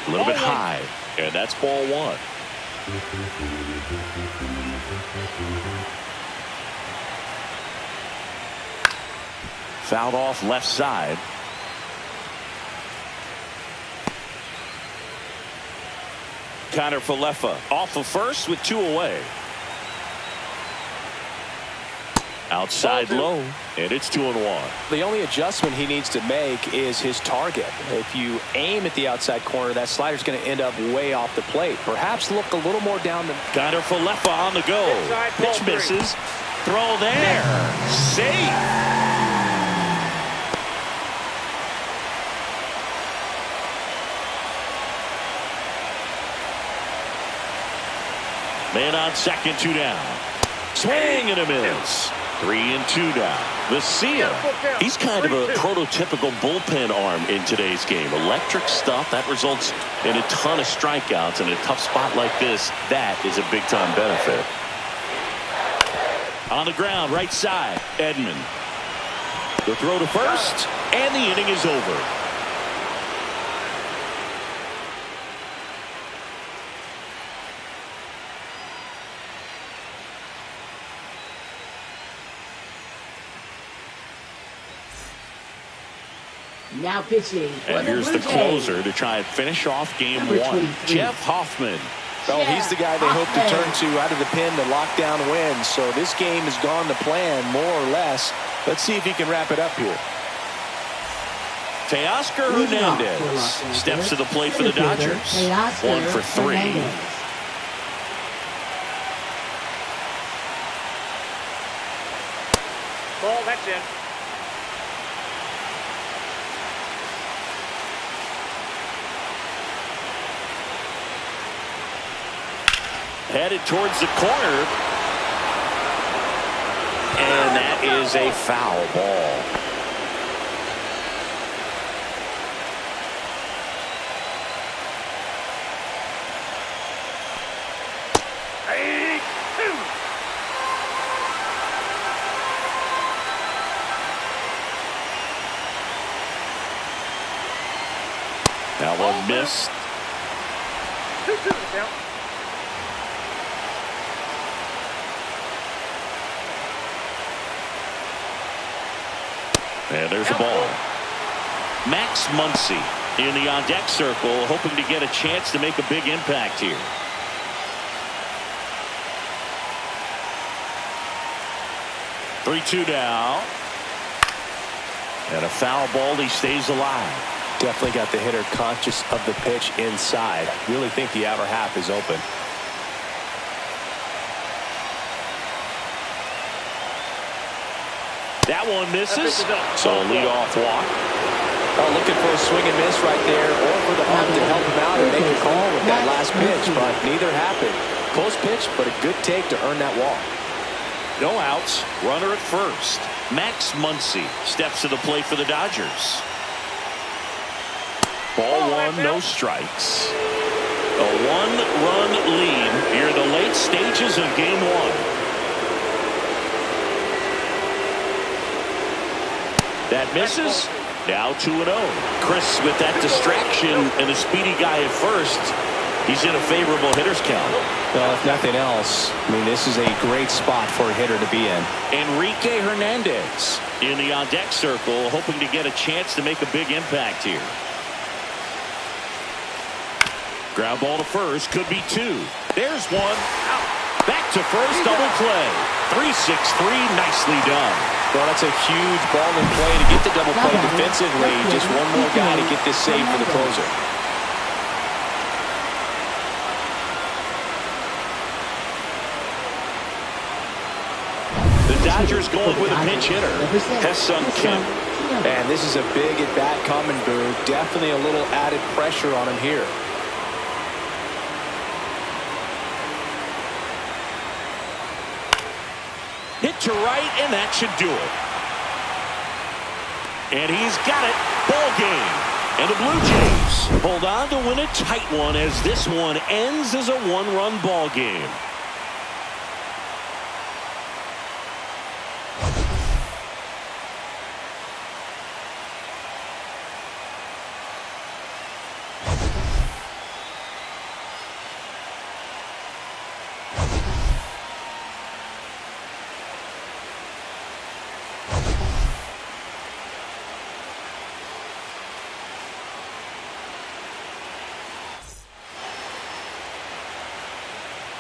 A little bit high. And that's ball 1. Fouled off left side. Kiner-Falefa off of first with 2 away. Outside low, and it's 2-1. The only adjustment he needs to make is his target. If you aim at the outside corner, that slider's going to end up way off the plate. Perhaps look a little more down the... Kiner-Falefa on the go. Inside, ball Pitch 3. misses. Throw there. Safe. Man on second, 2 down. Swing and a miss. 3-2 down. Vesia, he's kind of a prototypical bullpen arm in today's game. Electric stuff that results in a ton of strikeouts. In a tough spot like this, that is a big-time benefit. On the ground, right side, Edman. The throw to first, and the inning is over. Now pitching for And the here's Blue the Jays, closer to try and finish off game Number 1. 23. Jeff Hoffman. Well, he's the guy they hope to Hoffman. turn to out of the pen to lock down wins. So this game has gone to plan, more or less. Let's see if he can wrap it up here. Teoscar Leading off for Hernandez Los Angeles, steps to the plate for the center fielder, Dodgers. Teoscar 1 for 3. Hernandez. Ball, that's in. Headed towards the corner. And that is a foul ball. That one missed. 2-2 the count. And there's a ball. Max Muncy in the on-deck circle, hoping to get a chance to make a big impact here. Three-two now. And a foul ball. He stays alive. Definitely got the hitter conscious of the pitch inside. Really think the outer half is open. That one misses. So a leadoff walk. Oh, looking for a swing and miss right there, or for the ump to help him out and make a call with that last pitch, but neither happened. Close pitch, but a good take to earn that walk. No outs. Runner at first. Max Muncy steps to the plate for the Dodgers. Ball one, no strikes. A one-run lead here in the late stages of game one. That misses. Now 2-0. Chris with that distraction and a speedy guy at first. He's in a favorable hitter's count. Well, if nothing else, I mean, this is a great spot for a hitter to be in. Enrique Hernandez in the on-deck circle, hoping to get a chance to make a big impact here. Ground ball to first, could be two. There's one. Back to first, double play. 3-6-3, nicely done. Well, that's a huge ball in play to get the double play defensively. Just one more guy to get this save for the closer. The Dodgers going with a pinch hitter, Ha-Seong Kim. And this is a big at-bat coming, Boo. Definitely a little added pressure on him here. Hit to right, and that should do it. And he's got it. Ball game. And the Blue Jays hold on to win a tight one as this one ends as a one-run ball game.